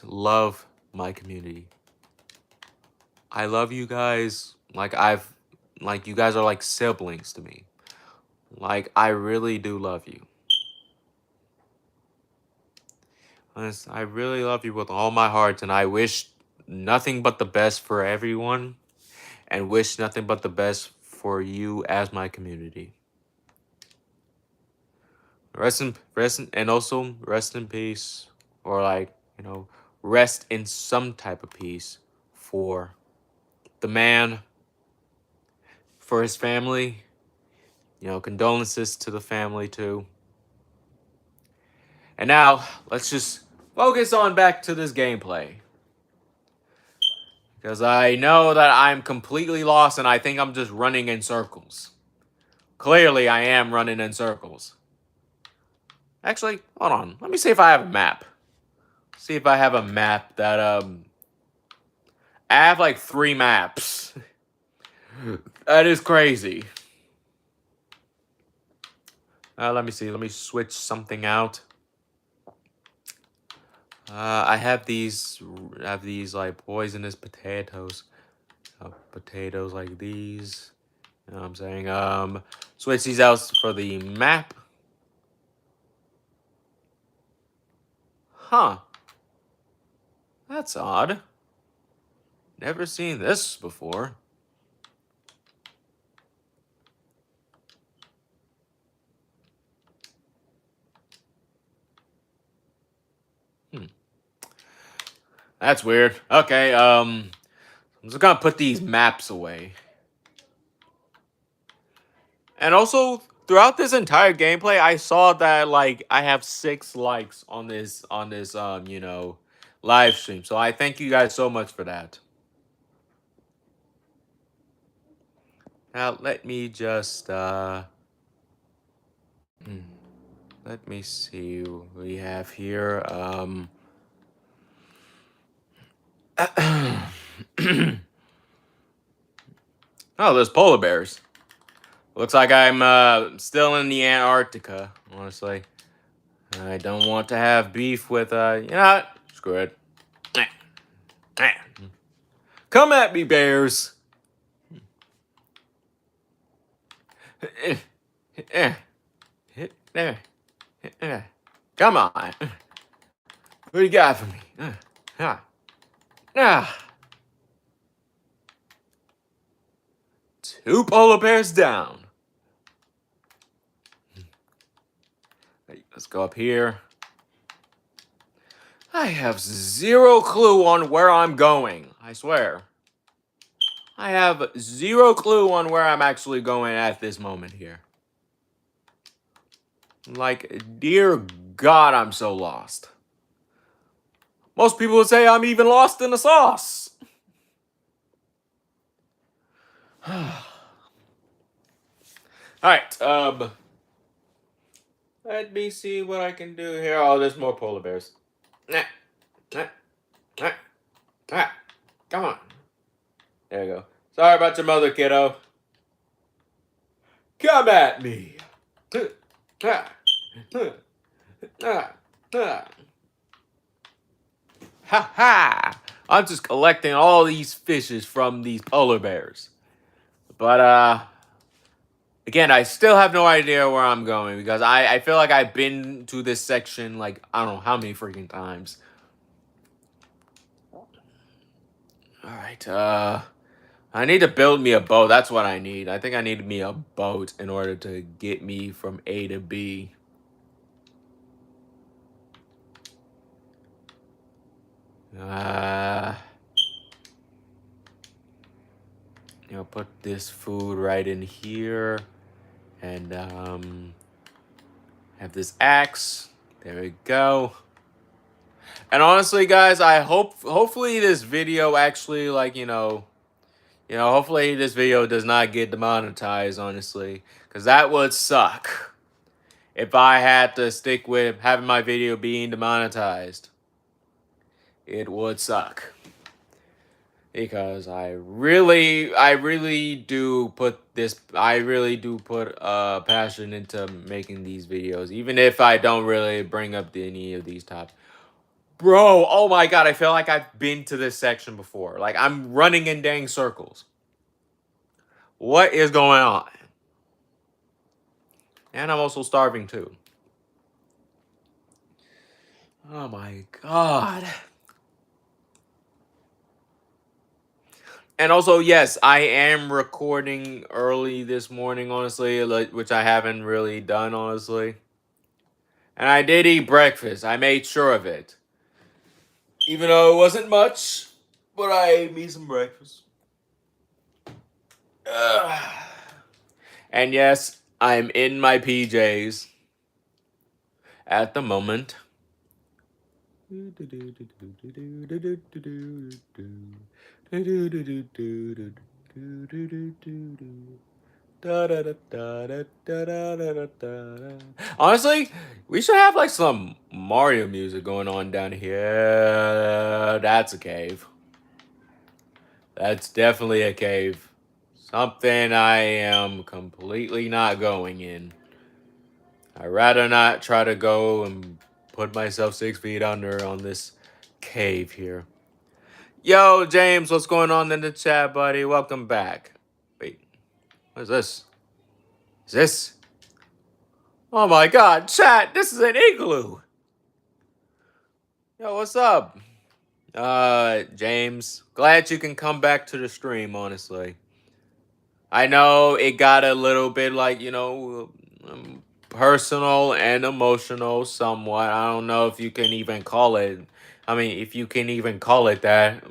love my community. I love you guys like you guys are like siblings to me. Like, I really do love you. I really love you with all my heart, and I wish nothing but the best for everyone, and wish nothing but the best for you as my community. And also rest in peace or like, rest in some type of peace for the man, for his family. Condolences to the family too. And now let's just focus on back to this gameplay. Because I know that I'm completely lost and I think I'm just running in circles. Clearly, I am running in circles. Actually, hold on. Let me see if I have a map. See if I have a map that, I have like 3 maps. That is crazy. Let me see. Let me switch something out. I have these like poisonous potatoes. Potatoes like these. You know what I'm saying? Switch these out for the map. Huh. That's odd. Never seen this before. That's weird. Okay, I'm just gonna put these maps away. And also, throughout this entire gameplay, I saw that like I have 6 likes on this live stream. So I thank you guys so much for that. Now let me just let me see what we have here. Oh, there's polar bears. Looks like I'm still in the Antarctica, honestly. I don't want to have beef with you know what? Screw it. Come at me, bears. Come on. What do you got for me? Two polar bears down. Let's go up here. I have 0 clue on where I'm going. I swear. I have 0 clue on where I'm actually going at this moment here. Like, dear God, I'm so lost. Most people would say I'm even lost in the sauce. Alright, let me see what I can do here. Oh, there's more polar bears. Come on. There you go. Sorry about your mother, kiddo. Come at me. Ha ha! I'm just collecting all these fishes from these polar bears. But, again, I still have no idea where I'm going because I feel like I've been to this section like, I don't know how many freaking times. Alright, I need to build me a boat. That's what I need. I think I need me a boat in order to get me from A to B. Put this food right in here. And, have this axe. There we go. And honestly, guys, hopefully this video actually, like, hopefully this video does not get demonetized, honestly. Because that would suck if I had to stick with having my video being demonetized. It would suck. Because I really do put passion into making these videos. Even if I don't really bring up any of these topics. Bro, oh my God, I feel like I've been to this section before. Like, I'm running in dang circles. What is going on? And I'm also starving too. Oh my God. And also, yes, I am recording early this morning, honestly, which I haven't really done, honestly. And I did eat breakfast. I made sure of it. Even though it wasn't much, but I ate me some breakfast. Ugh. And yes, I'm in my PJs at the moment. Honestly, we should have like some Mario music going on down here. That's a cave. That's definitely a cave. Something I am completely not going in. I'd rather not try to go and put myself 6 feet under on this cave here. Yo, James, what's going on in the chat, buddy? Welcome back. Wait, what is this? Is this? Oh my god, chat, this is an igloo. Yo, what's up? James, glad you can come back to the stream, honestly. I know it got a little bit like, personal and emotional somewhat. I don't know if you can even call it. I mean, if you can even call it that.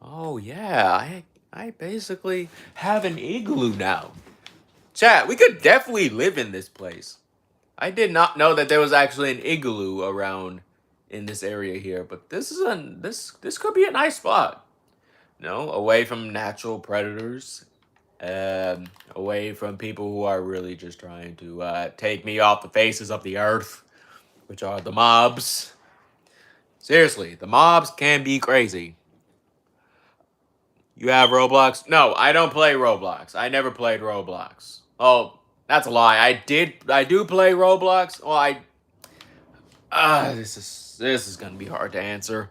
Oh yeah, I basically have an igloo now. Chat, we could definitely live in this place. I did not know that there was actually an igloo around in this area here, but this could be a nice spot. No, away from natural predators, away from people who are really just trying to take me off the faces of the earth, which are the mobs. Seriously, the mobs can be crazy. You have Roblox? No, I don't play Roblox. I never played Roblox. Oh, that's a lie. I do play Roblox. Well, this is gonna be hard to answer.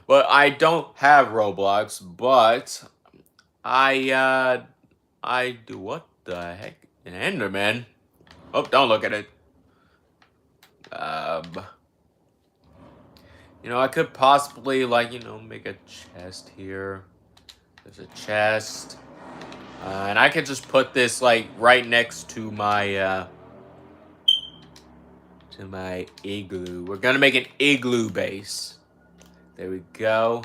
But I don't have Roblox, but I do what the heck? An Enderman? Oh, don't look at it. I could possibly make a chest here. There's a chest. And I could just put this like right next to my igloo. We're gonna make an igloo base. There we go.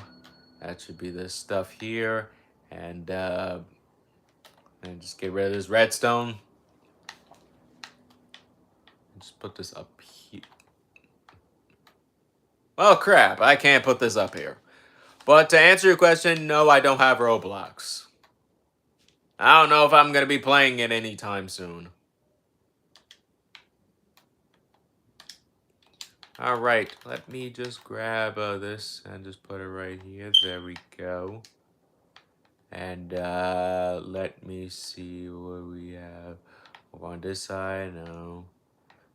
That should be this stuff here. And just get rid of this redstone. Just put this up here. Oh crap, I can't put this up here. But to answer your question, no, I don't have Roblox. I don't know if I'm going to be playing it anytime soon. Alright, let me just grab this and just put it right here. There we go. And let me see what we have. On this side, no.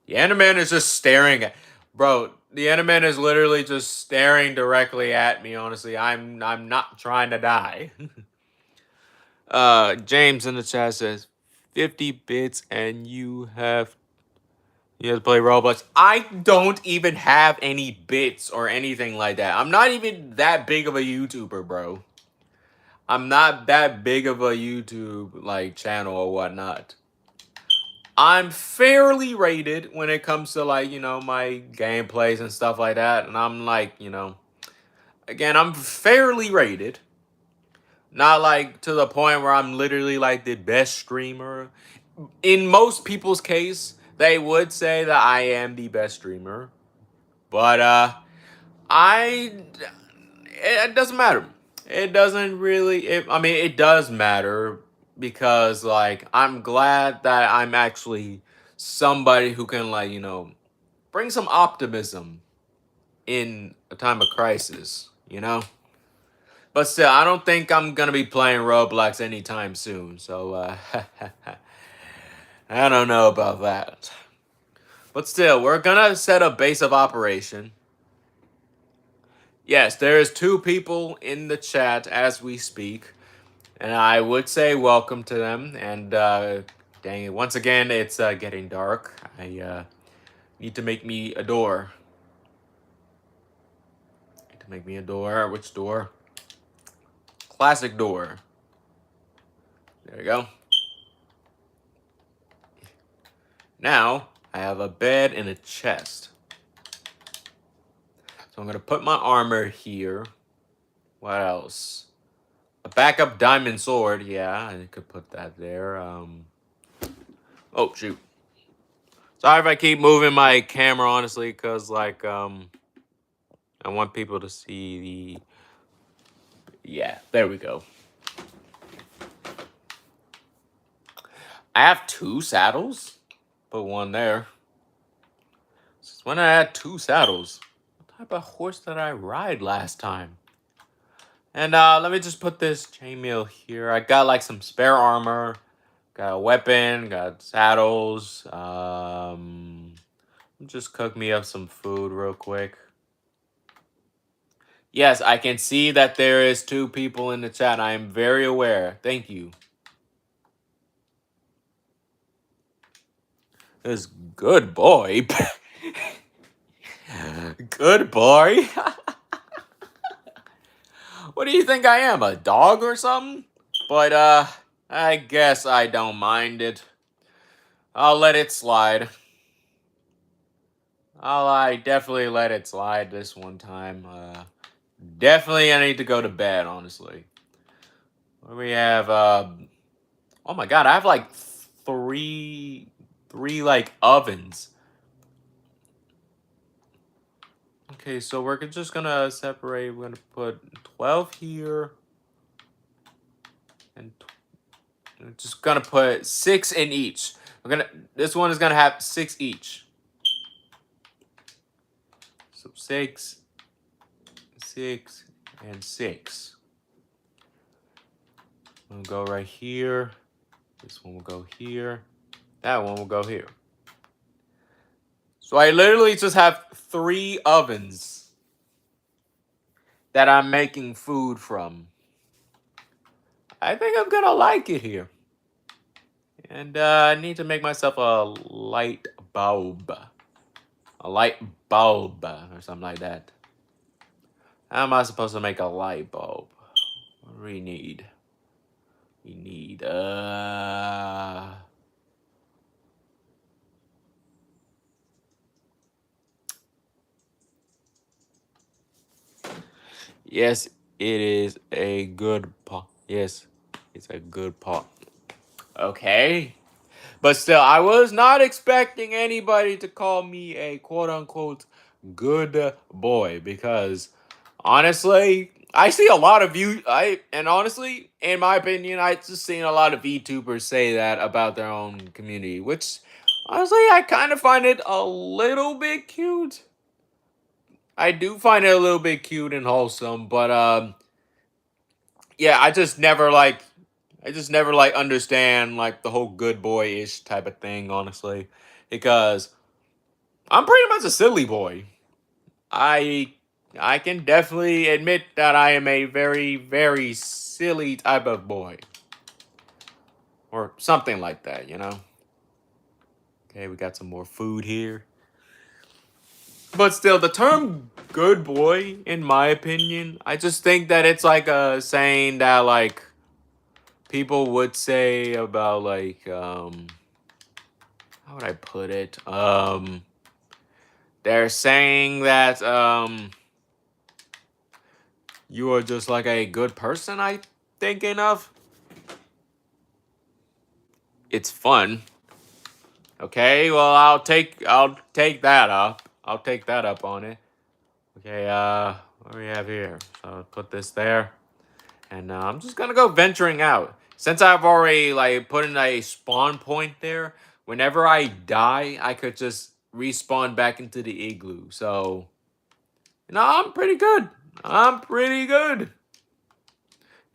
The Enderman is just staring at... Bro, the Enderman is literally just staring directly at me, honestly. I'm not trying to die. James in the chat says 50 bits and you have to play Roblox. I don't even have any bits or anything like that. I'm not even that big of a YouTuber, bro. I'm not that big of a YouTube channel or whatnot. I'm fairly rated when it comes to my gameplays and stuff like that. And I'm again, I'm fairly rated. Not to the point where I'm literally the best streamer. In most people's case, they would say that I am the best streamer. But it doesn't matter. It doesn't really it does matter because I'm glad that I'm actually somebody who can bring some optimism in a time of crisis, But still, I don't think I'm going to be playing Roblox anytime soon. So, I don't know about that. But still, we're going to set a base of operation. Yes, there is 2 people in the chat as we speak. And I would say welcome to them. And, dang it, once again, it's getting dark. I need to make me a door. Make me a door. Which door? Classic door. There we go. Now, I have a bed and a chest. So I'm gonna put my armor here. What else? A backup diamond sword. Yeah, I could put that there. Oh shoot. Sorry if I keep moving my camera, honestly, cause like I want people to see the. Yeah, there we go. I have 2 saddles. Put one there. Since when I had 2 saddles? What type of horse did I ride last time? And let me just put this chainmail here. I got like some spare armor, got a weapon, got saddles. Just cook me up some food real quick. Yes, I can see that there is 2 people in the chat. I am very aware. Thank you. This good boy. Good boy. What do you think I am, a dog or something? But I guess I don't mind it. I'll let it slide. I definitely let it slide this one time. Definitely I need to go to bed, honestly. What do we have? Oh my god, I have like three like ovens. Okay, so we're just gonna separate. We're gonna put 12 here, and we're just gonna put 6 in each. This one is gonna have 6 each. So 6, 6, and 6. We'll go right here. This one will go here. That one will go here. So I literally just have 3 ovens that I'm making food from. I think I'm gonna like it here. And I need to make myself a light bulb. A light bulb or something like that. How am I supposed to make a light bulb? What do we need? We need yes, it is a good pot. Yes, it's a good pot. Okay. But still, I was not expecting anybody to call me a quote unquote good boy because honestly, I see a lot of and honestly, in my opinion, I just seen a lot of VTubers say that about their own community, which honestly, I kind of find it a little bit cute. I do find it a little bit cute and wholesome, but yeah, I just never like understand like the whole good boy-ish type of thing, honestly. Because I'm pretty much a silly boy. I can definitely admit that I am a very, very silly type of boy. Or something like that, you know? Okay, we got some more food here. But still, the term good boy, in my opinion, I just think that it's like a saying that like people would say about like how would I put it? They're saying that you are just like a good person, I thinking of. It's fun. Okay, well I'll take that up. I'll take that up on it. Okay, what do we have here? So I'll put this there. And I'm just gonna go venturing out. Since I've already like put in a spawn point there, whenever I die, I could just respawn back into the igloo. So, I'm pretty good. I'm pretty good.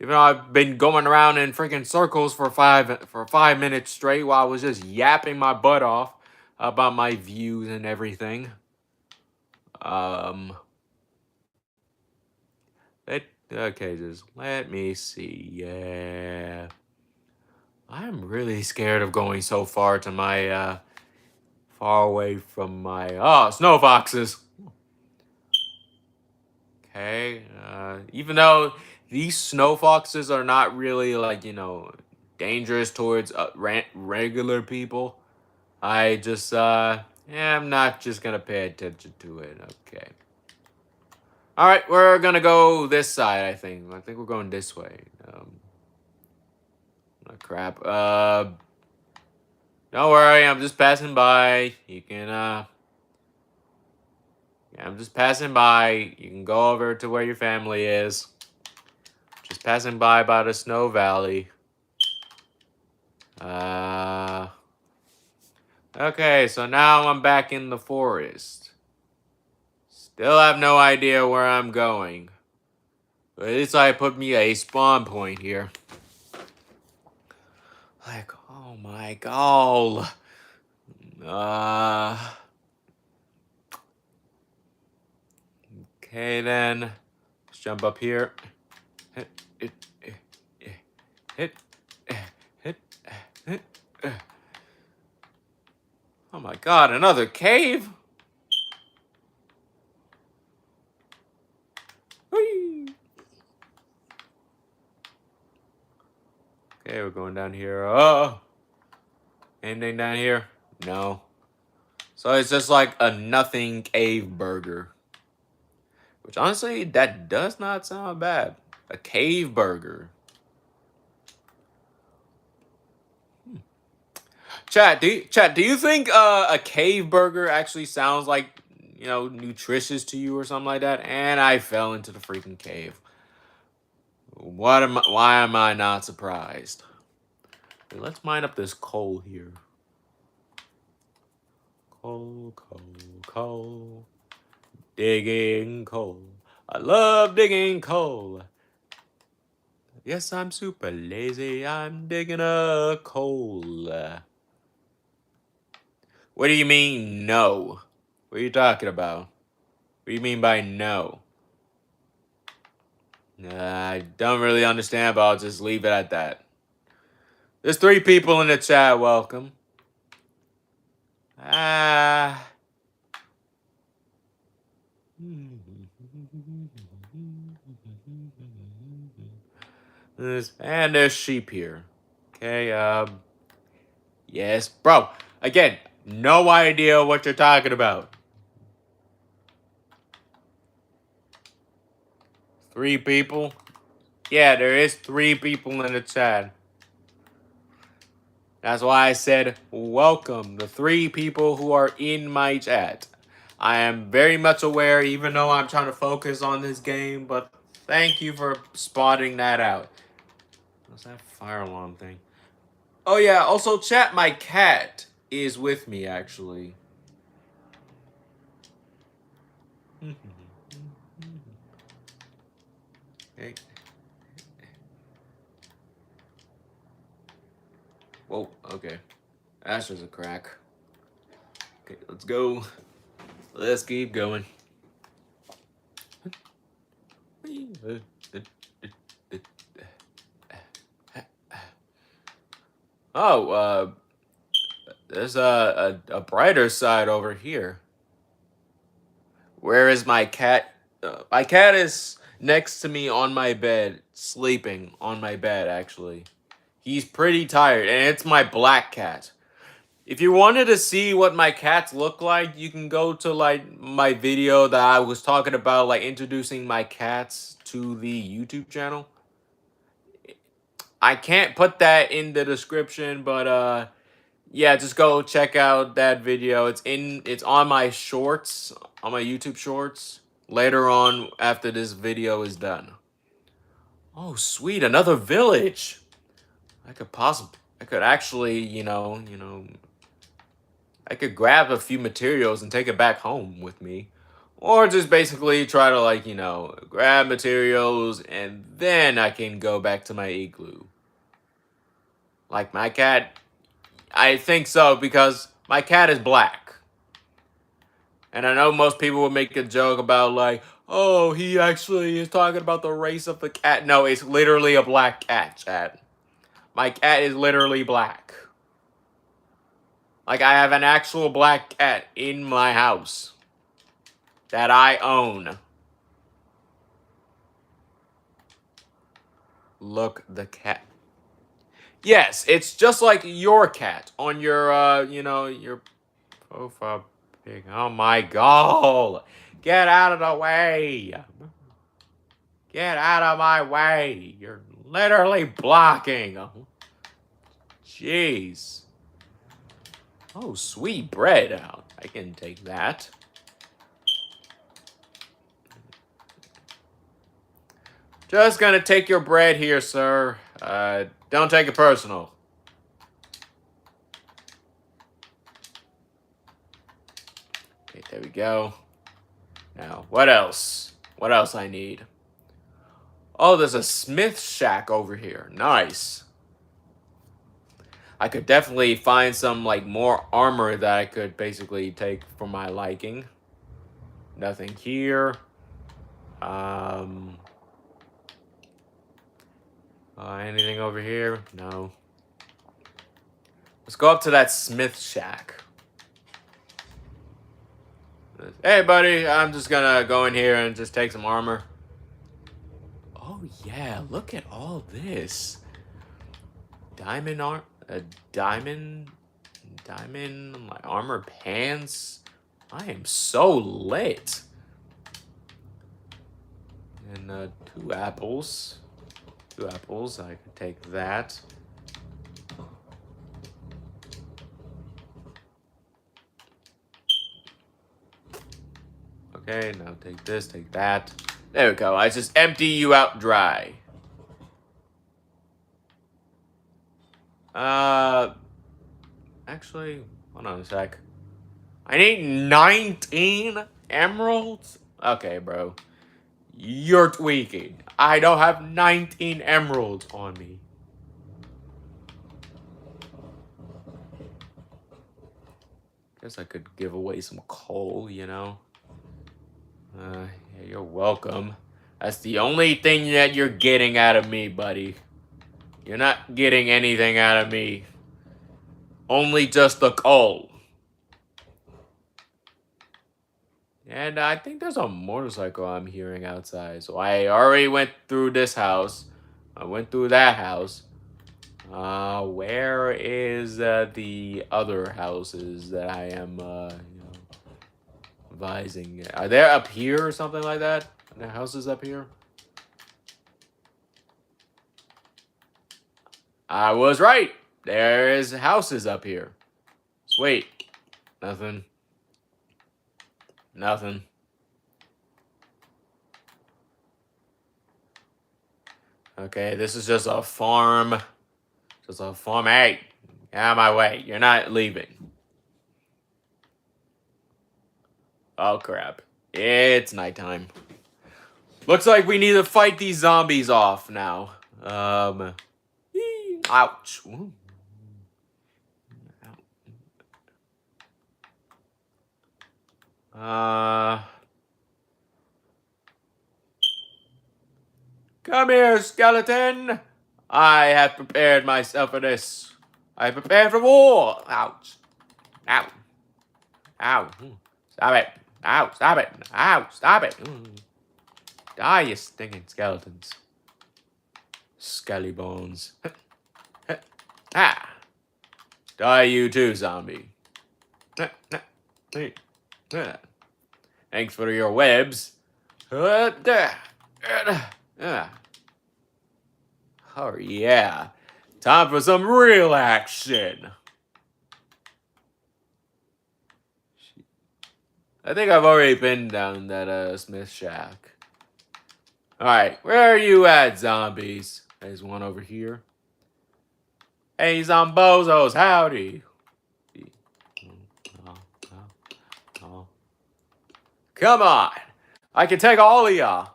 Even though I've been going around in freaking circles for 5 minutes straight while I was just yapping my butt off about my views and everything. Okay, just let me see. Yeah. I'm really scared of going so far to my far away from my snow foxes. Okay. Even though these snow foxes are not really like, dangerous towards regular people, I just I'm not just gonna pay attention to it. Okay. All right, we're gonna go this side. I think. I think we're going this way. Oh, crap. Don't worry. I'm just passing by. You can. Yeah, I'm just passing by. You can go over to where your family is. Just passing by the snow valley. Okay, so now I'm back in the forest. Still have no idea where I'm going. But at least I put me a spawn point here. Like, oh my god. Okay then. Let's jump up here. Hit, hit, hit, hit, hit. Oh my god, another cave? Whee! Okay, we're going down here. Oh! Anything down here? No. So it's just like a nothing cave burger. Which honestly, that does not sound bad. A cave burger. Chat, do you think a cave burger actually sounds like, nutritious to you or something like that? And I fell into the freaking cave. Why am I not surprised? Okay, let's mine up this coal here. Coal, coal, coal. Digging coal. I love digging coal. Yes, I'm super lazy. I'm digging a coal. What do you mean, no? What are you talking about? What do you mean by no? I don't really understand, but I'll just leave it at that. There's 3 people in the chat. Welcome. And there's sheep here. Okay, yes, bro. Again, no idea what you're talking about. 3 people? Yeah, there is 3 people in the chat. That's why I said welcome, the 3 people who are in my chat. I am very much aware, even though I'm trying to focus on this game, but thank you for spotting that out. What's that fire alarm thing? Oh yeah, also chat, my cat is with me, actually. Okay. Whoa, okay. That's just a crack. Okay, let's go. Let's keep going. Oh, there's a brighter side over here. Where is my cat? My cat is next to me on my bed, sleeping on my bed, actually. He's pretty tired, and it's my black cat. If you wanted to see what my cats look like, you can go to, like, my video that I was talking about, like, introducing my cats to the YouTube channel. I can't put that in the description, but, yeah, just go check out that video. It's on my shorts, on my YouTube shorts, later on after this video is done. Oh, sweet, another village. I could actually, I could grab a few materials and take it back home with me. Or just basically try to, like, grab materials and then I can go back to my igloo. Like my cat, I think so, because my cat is black. And I know most people would make a joke about, like, oh, he actually is talking about the race of the cat. No, it's literally a black cat, chat. My cat is literally black. Like, I have an actual black cat in my house that I own. Look, the cat. Yes, it's just like your cat on your, your profile pic. Oh my god. Get out of the way. Get out of my way. You're literally blocking. Jeez. Oh, sweet bread out. I can take that. Just gonna take your bread here, sir. Don't take it personal. Okay, there we go. Now, what else? What else I need? Oh, there's a smith shack over here. Nice. I could definitely find some, like, more armor that I could basically take for my liking. Nothing here. Anything over here? No. Let's go up to that smith shack. Hey, buddy, I'm just gonna go in here and just take some armor. Oh, yeah, look at all this. Diamond, my armor pants. I am so lit. And 2 apples. 2 apples, I could take that. Okay, now take this, take that. There we go, I just empty you out dry. Actually, hold on a sec. I need 19 emeralds? Okay, bro. You're tweaking. I don't have 19 emeralds on me. Guess I could give away some coal, you know? Yeah, you're welcome. That's the only thing that you're getting out of me, buddy. You're not getting anything out of me. Only just the coal. And I think there's a motorcycle I'm hearing outside. So I already went through this house. I went through that house. Where is the other houses that I am, advising? Are they up here or something like that? Are there houses up here? I was right. There is houses up here. Sweet. Nothing. Nothing. Okay, this is just a farm. Just a farm. Hey, get out of my way. You're not leaving. Oh, crap. It's nighttime. Looks like we need to fight these zombies off now. Ouch. Ooh. Come here, skeleton. I have prepared myself for this. I prepared for war. Ouch. Ow. Ow. Stop it. Ow. Stop it. Ow. Stop it. Die, you stinking skeletons. Skelly bones. Ah. Die, you too, zombie. Thanks for your webs. Oh, yeah. Time for some real action. I think I've already been down that Smith shack. Alright, where are you at, zombies? There's one over here. Hey, zombozos, howdy. Come on. I can take all of y'all.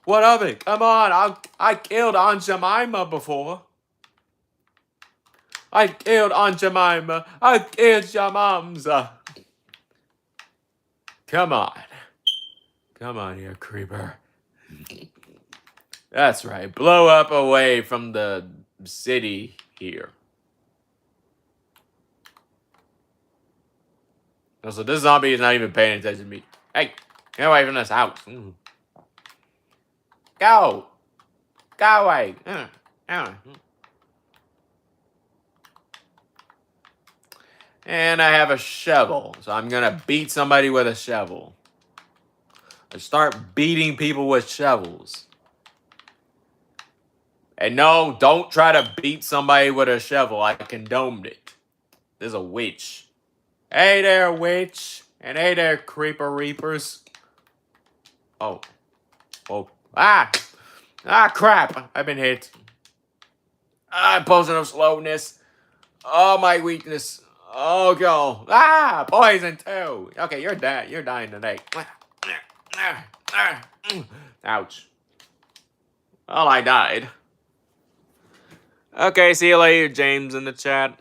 What of it? Come on. I killed Aunt Jemima before. I killed Aunt Jemima. I killed your moms. Come on. Come on here, creeper. That's right. Blow up away from the city here. So this zombie is not even paying attention to me. Hey, get away from this house. Go. Go away. And I have a shovel. So I'm going to beat somebody with a shovel. Start beating people with shovels. And no, don't try to beat somebody with a shovel. I condomed it. There's a witch. Hey there, witch. And hey there, creeper reapers. Oh. Oh. Ah! Ah, crap. I've been hit. Ah, potion of slowness. Oh, my weakness. Oh, go. Ah, poison too. Okay, you're dead. You're dying today. Ouch. Well, I died. Okay, see you later, James, in the chat.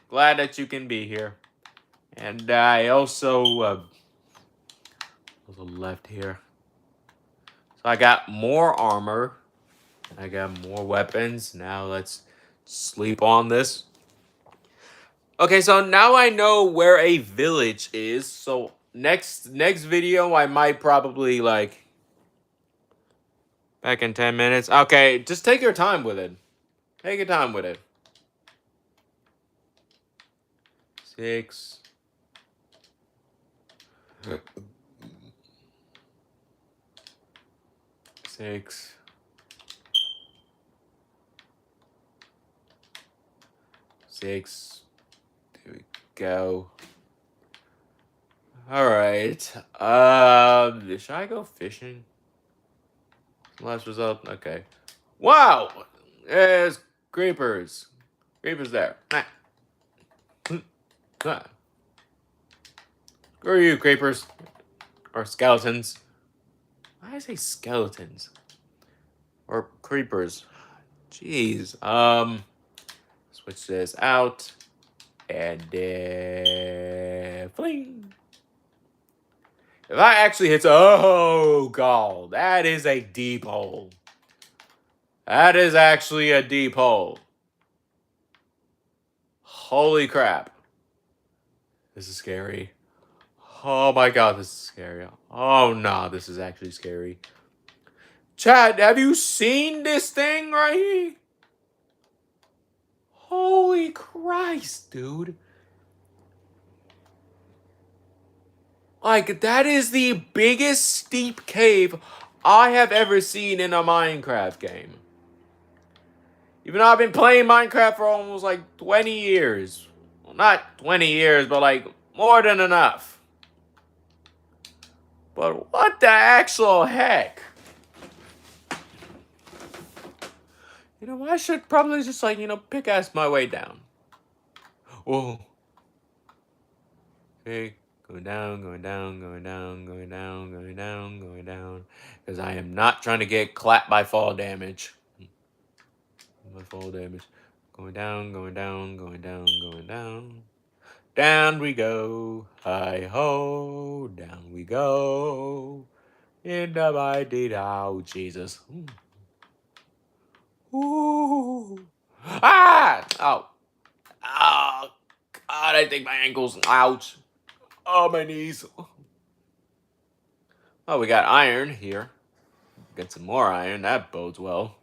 Glad that you can be here. And I also left here. So I got more armor. I got more weapons. Now let's sleep on this. Okay, so now I know where a village is. So next video, I might probably like back in 10 minutes. Okay, just take your time with it. Take your time with it. 6. 6. 6. There we go. All right. Should I go fishing? Last result. Okay. Wow. There's creepers. Creepers there. Screw you, creepers. Or skeletons. Why did I say skeletons? Or creepers. Jeez. Switch this out. And fling. If I actually hit, oh god, that is a deep hole. That is actually a deep hole. Holy crap. This is scary. Oh my god, this is scary. Oh no, this is actually scary. Chad, have you seen this thing right here? Holy Christ, dude. Like, that is the biggest steep cave I have ever seen in a Minecraft game. Even though I've been playing Minecraft for almost like 20 years. Well, not 20 years, but like more than enough. But what the actual heck? You know, I should probably just like, pickaxe my way down. Oh. Okay. Going down, going down, going down, going down, going down, going down. Because I am not trying to get clapped by fall damage. My fall damage. Going down, going down, going down, going down. Down we go. Hi-ho. Down we go. In the mighty now, Jesus. Ooh. Ah! Oh. Oh. God, I think my ankles. Ouch. Oh, my knees. Oh, we got iron here. Get some more iron. That bodes well.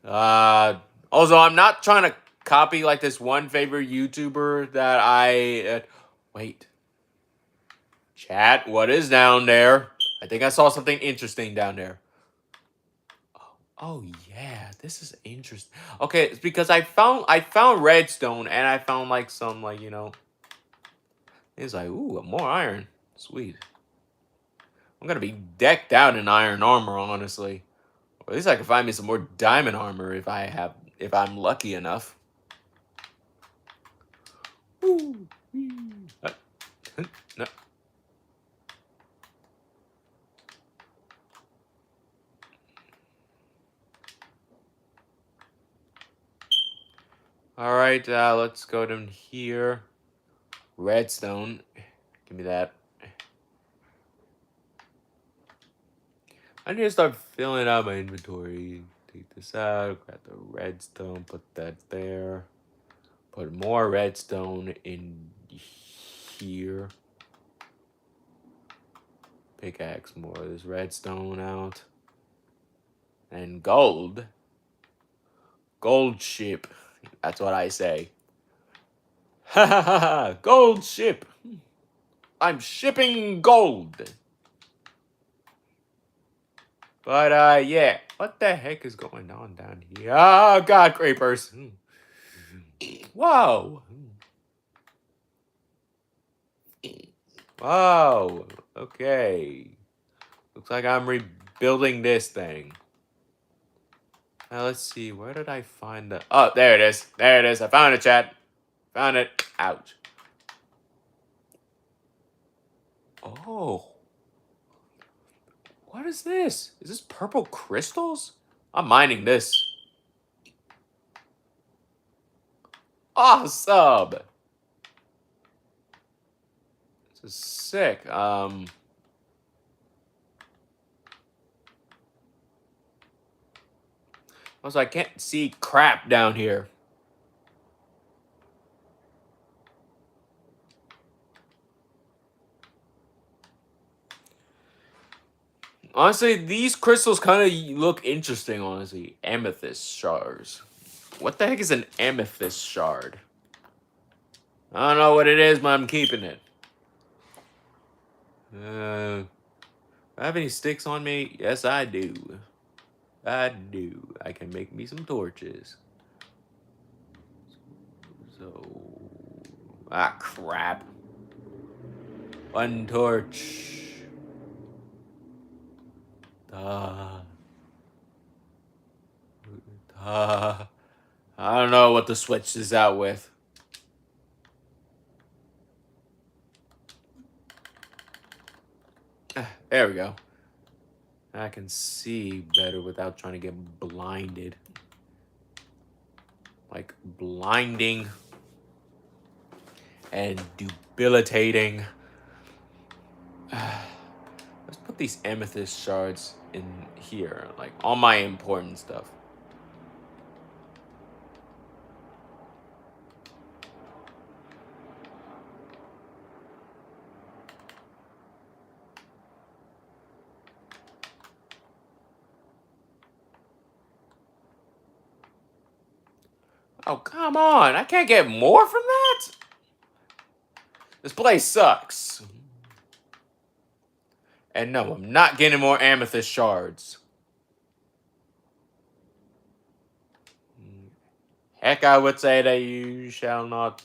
Also, I'm not trying to copy like this one favorite YouTuber that I... wait. Chat, what is down there? I think I saw something interesting down there. Oh yeah, this is interesting. Okay, it's because I found redstone and I found like some like, it's like, ooh, more iron. Sweet. I'm gonna be decked out in iron armor, honestly. Or at least I can find me some more diamond armor if I'm lucky enough. Ooh. No. All right, let's go down here. Redstone. Give me that. I need to start filling out my inventory. Take this out, grab the redstone, put that there. Put more redstone in here. Pickaxe more of this redstone out. And gold. Gold ship. That's what I say. Ha ha ha ha! Gold ship! I'm shipping gold! But yeah. What the heck is going on down here? Oh god, creepers. Whoa. Whoa. Okay. Looks like I'm rebuilding this thing. Now let's see. Where did I find the... Oh, there it is. There it is. I found it, chat. Found it. Ouch. Oh. What is this? Is this purple crystals? I'm mining this. Awesome. This is sick. Also, I can't see crap down here. Honestly, these crystals kind of look interesting, honestly. Amethyst shards. What the heck is an amethyst shard? I don't know what it is, but I'm keeping it. Do I have any sticks on me? Yes, I do. I do. I can make me some torches. So... Ah, crap. One torch. I don't know what to switch this out with. There we go. I can see better without trying to get blinded. Like blinding and debilitating. Let's put these amethyst shards in here, like all my important stuff. Oh, come on. I can't get more from that? This place sucks. And no, I'm not getting more amethyst shards. Heck, I would say that you shall not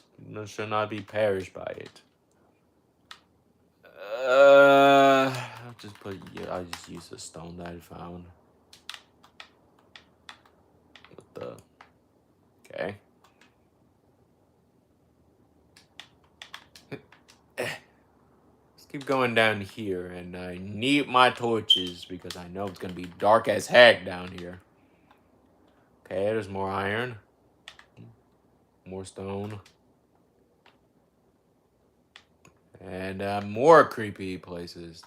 be perished by it. I'll just put, yeah, I'll just use the stone that I found. What the? Okay. Let's keep going down here, and I need my torches because I know it's gonna be dark as heck down here. Okay, there's more iron. More stone. And more creepy places.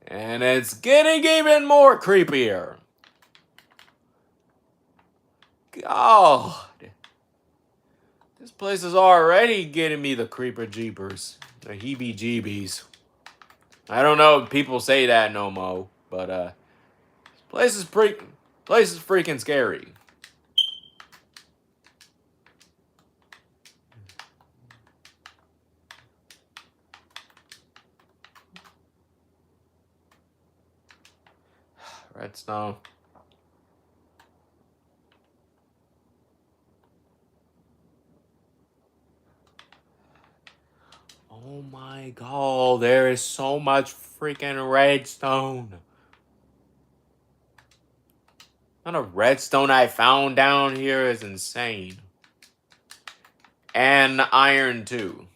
And it's getting even more creepier. God. This place is already getting me the creeper jeepers. The heebie jeebies. I don't know if people say that no mo, but this place is freaking scary. Redstone. Oh my god, there is so much freaking redstone. The amount of redstone I found down here is insane. And iron too.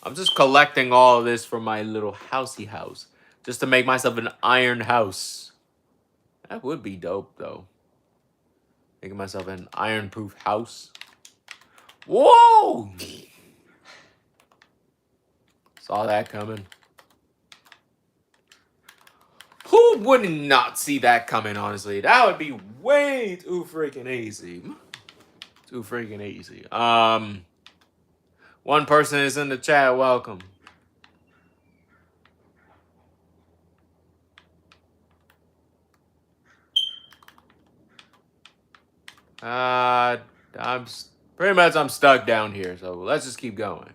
I'm just collecting all of this for my little housey house. Just to make myself an iron house. That would be dope though. Making myself an iron-proof house. Whoa! Saw that coming. Who would not see that coming, honestly? That would be way too freaking easy. Too freaking easy. One person is in the chat. Welcome. I'm pretty much I'm stuck down here, so let's just keep going.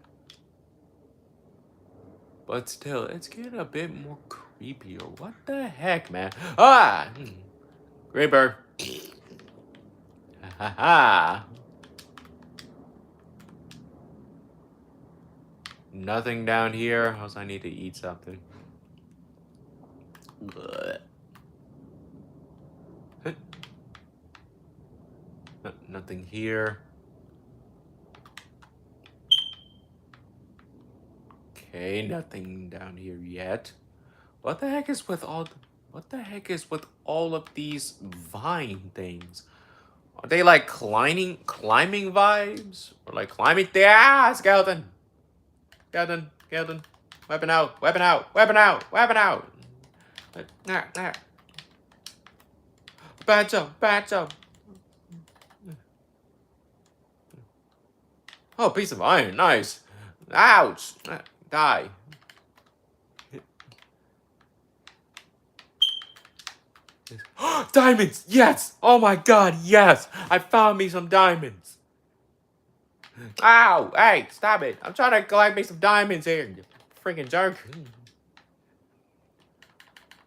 But still, it's getting a bit more creepy. creepy or what the heck, man? Ah! Creeper. Ha ha. Nothing down here. Else I need to eat something. Blech. Nothing here. Okay, nothing down here yet. What the heck is with all of these vine things? Are they like climbing vibes? Or like climbing skeleton. Skeleton. Weapon out. Bad job. Oh, piece of iron, nice. Ouch! Die. Diamonds! Yes! Oh my god, yes! I found me some diamonds. Ow! Hey, stop it! I'm trying to collect me some diamonds here, you freaking jerk.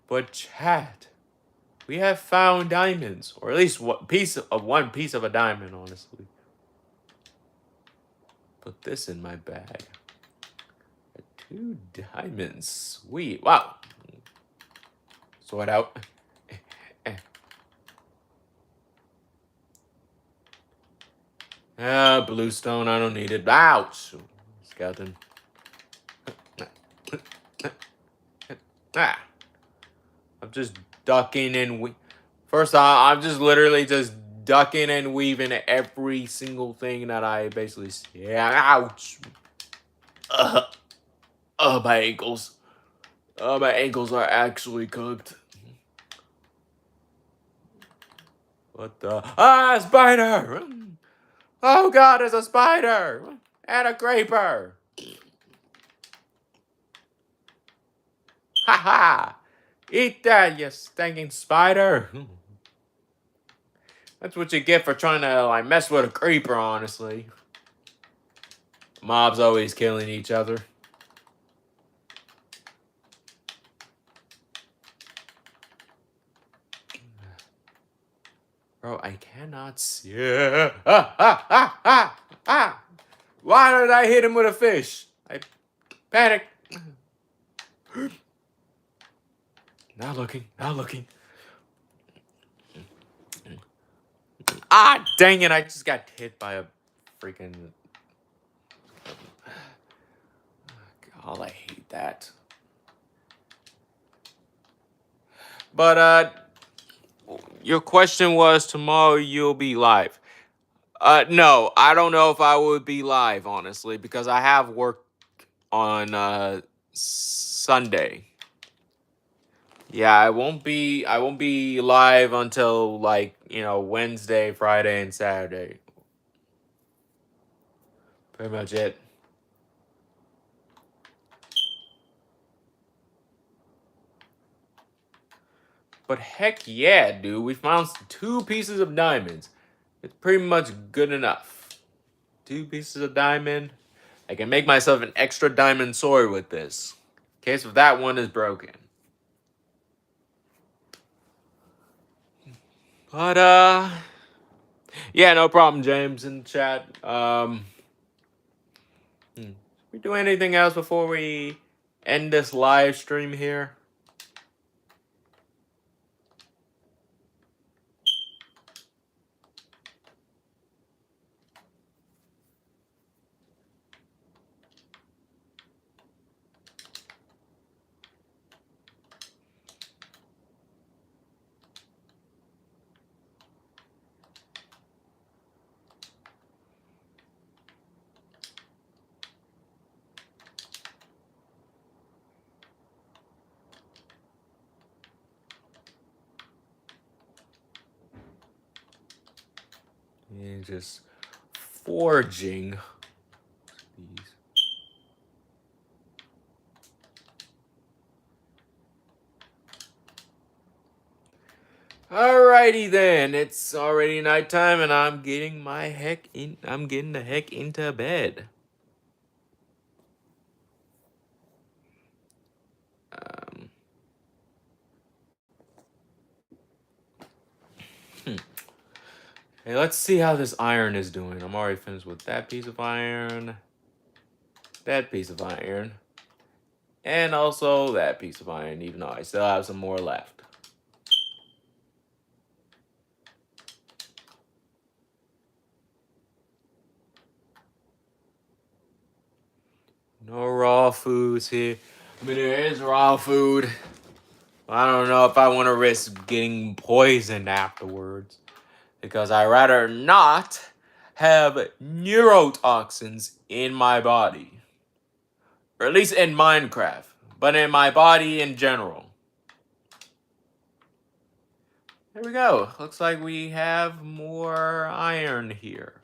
But chat, we have found diamonds, or at least one piece of a diamond, honestly. Put this in my bag. 2 diamonds. Sweet. Wow. Sort out. Bluestone. I don't need it. Ouch. Skeleton. I'm just ducking and first off, I'm just literally just ducking and weaving every single thing that I basically see. Yeah. Ouch. My ankles. My ankles are actually cooked. What the? Spider! Oh god, there's a spider! And a creeper! Ha ha! Eat that, you stinking spider! That's what you get for trying to like mess with a creeper, honestly. Mobs always killing each other. Bro, I cannot see. Why did I hit him with a fish? I panicked. Not looking. Ah, dang it, I just got hit by a freaking... God, I hate that. But, your question was tomorrow you'll be live. No, I don't know if I would be live, honestly, because I have work on, Sunday. Yeah, I won't be live until, like, Wednesday, Friday, and Saturday. Pretty much it. But heck yeah, dude, we found 2 pieces of diamonds. It's pretty much good enough. 2 pieces of diamond. I can make myself an extra diamond sword with this. In case if that one is broken. But, yeah, no problem, James, in the chat. We do anything else before we end this live stream here? And just forging these. Alrighty then, it's already nighttime and I'm getting the heck into bed. Okay, let's see how this iron is doing. I'm already finished with that piece of iron, that piece of iron, and also that piece of iron, even though I still have some more left. No raw foods here. I mean, there is raw food. I don't know if I want to risk getting poisoned afterwards, because I'd rather not have neurotoxins in my body. Or at least in Minecraft, but in my body in general. There we go. Looks like we have more iron here.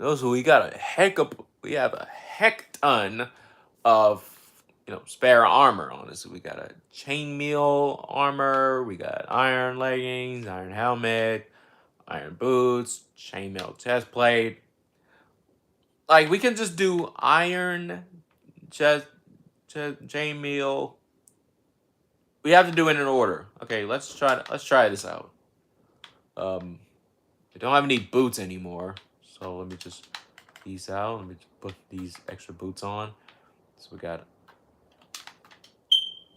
Also, we have a heck ton of spare armor on us. We got a chainmail armor, we got iron leggings, iron helmet, iron boots, chainmail chest plate. Like, we can just do iron chainmail. We have to do it in order. Okay, let's try this out. I don't have any boots anymore, so let me just these out. Let me just put these extra boots on. So we got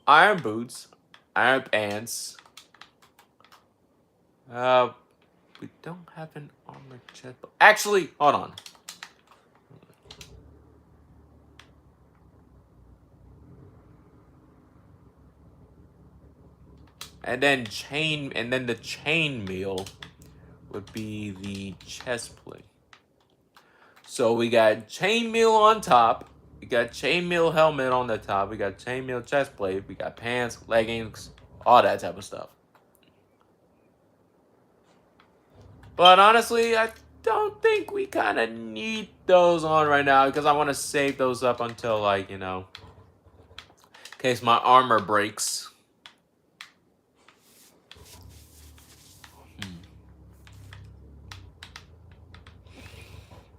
iron boots, iron pants. We don't have an armor chest. Actually, hold on. And then the chainmail would be the chest plate. So we got chainmail on top. We got chainmail helmet on the top. We got chainmail chest plate. We got pants, leggings, all that type of stuff. But honestly, I don't think we kind of need those on right now, because I want to save those up until, like, in case my armor breaks.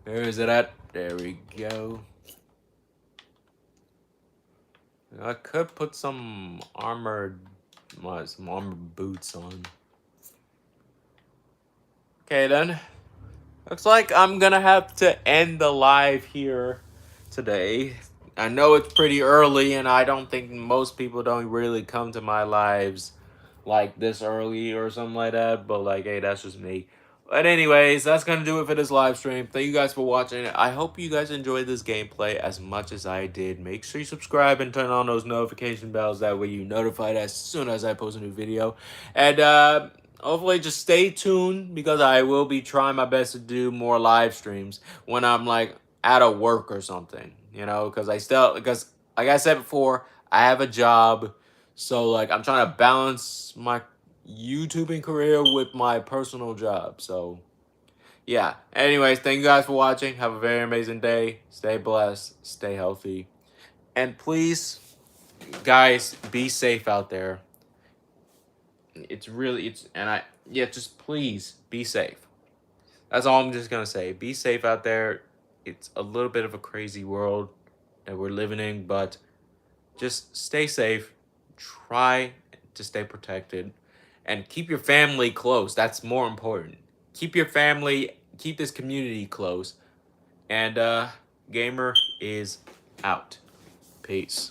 Where is it at? There we go. I could put some armor boots on. Okay, then. Looks like I'm gonna have to end the live here today. I know it's pretty early, and I don't think most people don't really come to my lives like this early or something like that. But, like, hey, that's just me. But anyways, that's gonna do it for this live stream. Thank you guys for watching. I hope you guys enjoyed this gameplay as much as I did. Make sure you subscribe and turn on those notification bells. That way you're notified as soon as I post a new video. And hopefully just stay tuned, because I will be trying my best to do more live streams when I'm, like, out of work or something. Because like I said before, I have a job. So, like, I'm trying to balance my YouTubing career with my personal job. So, yeah. Anyways, thank you guys for watching. Have a very amazing day. Stay blessed. Stay healthy. And please, guys, be safe out there. Just please be safe. That's all I'm just going to say. Be safe out there. It's a little bit of a crazy world that we're living in, but just stay safe. Try to stay protected, and keep your family close. That's more important. Keep this community close. And Gamer is out. Peace.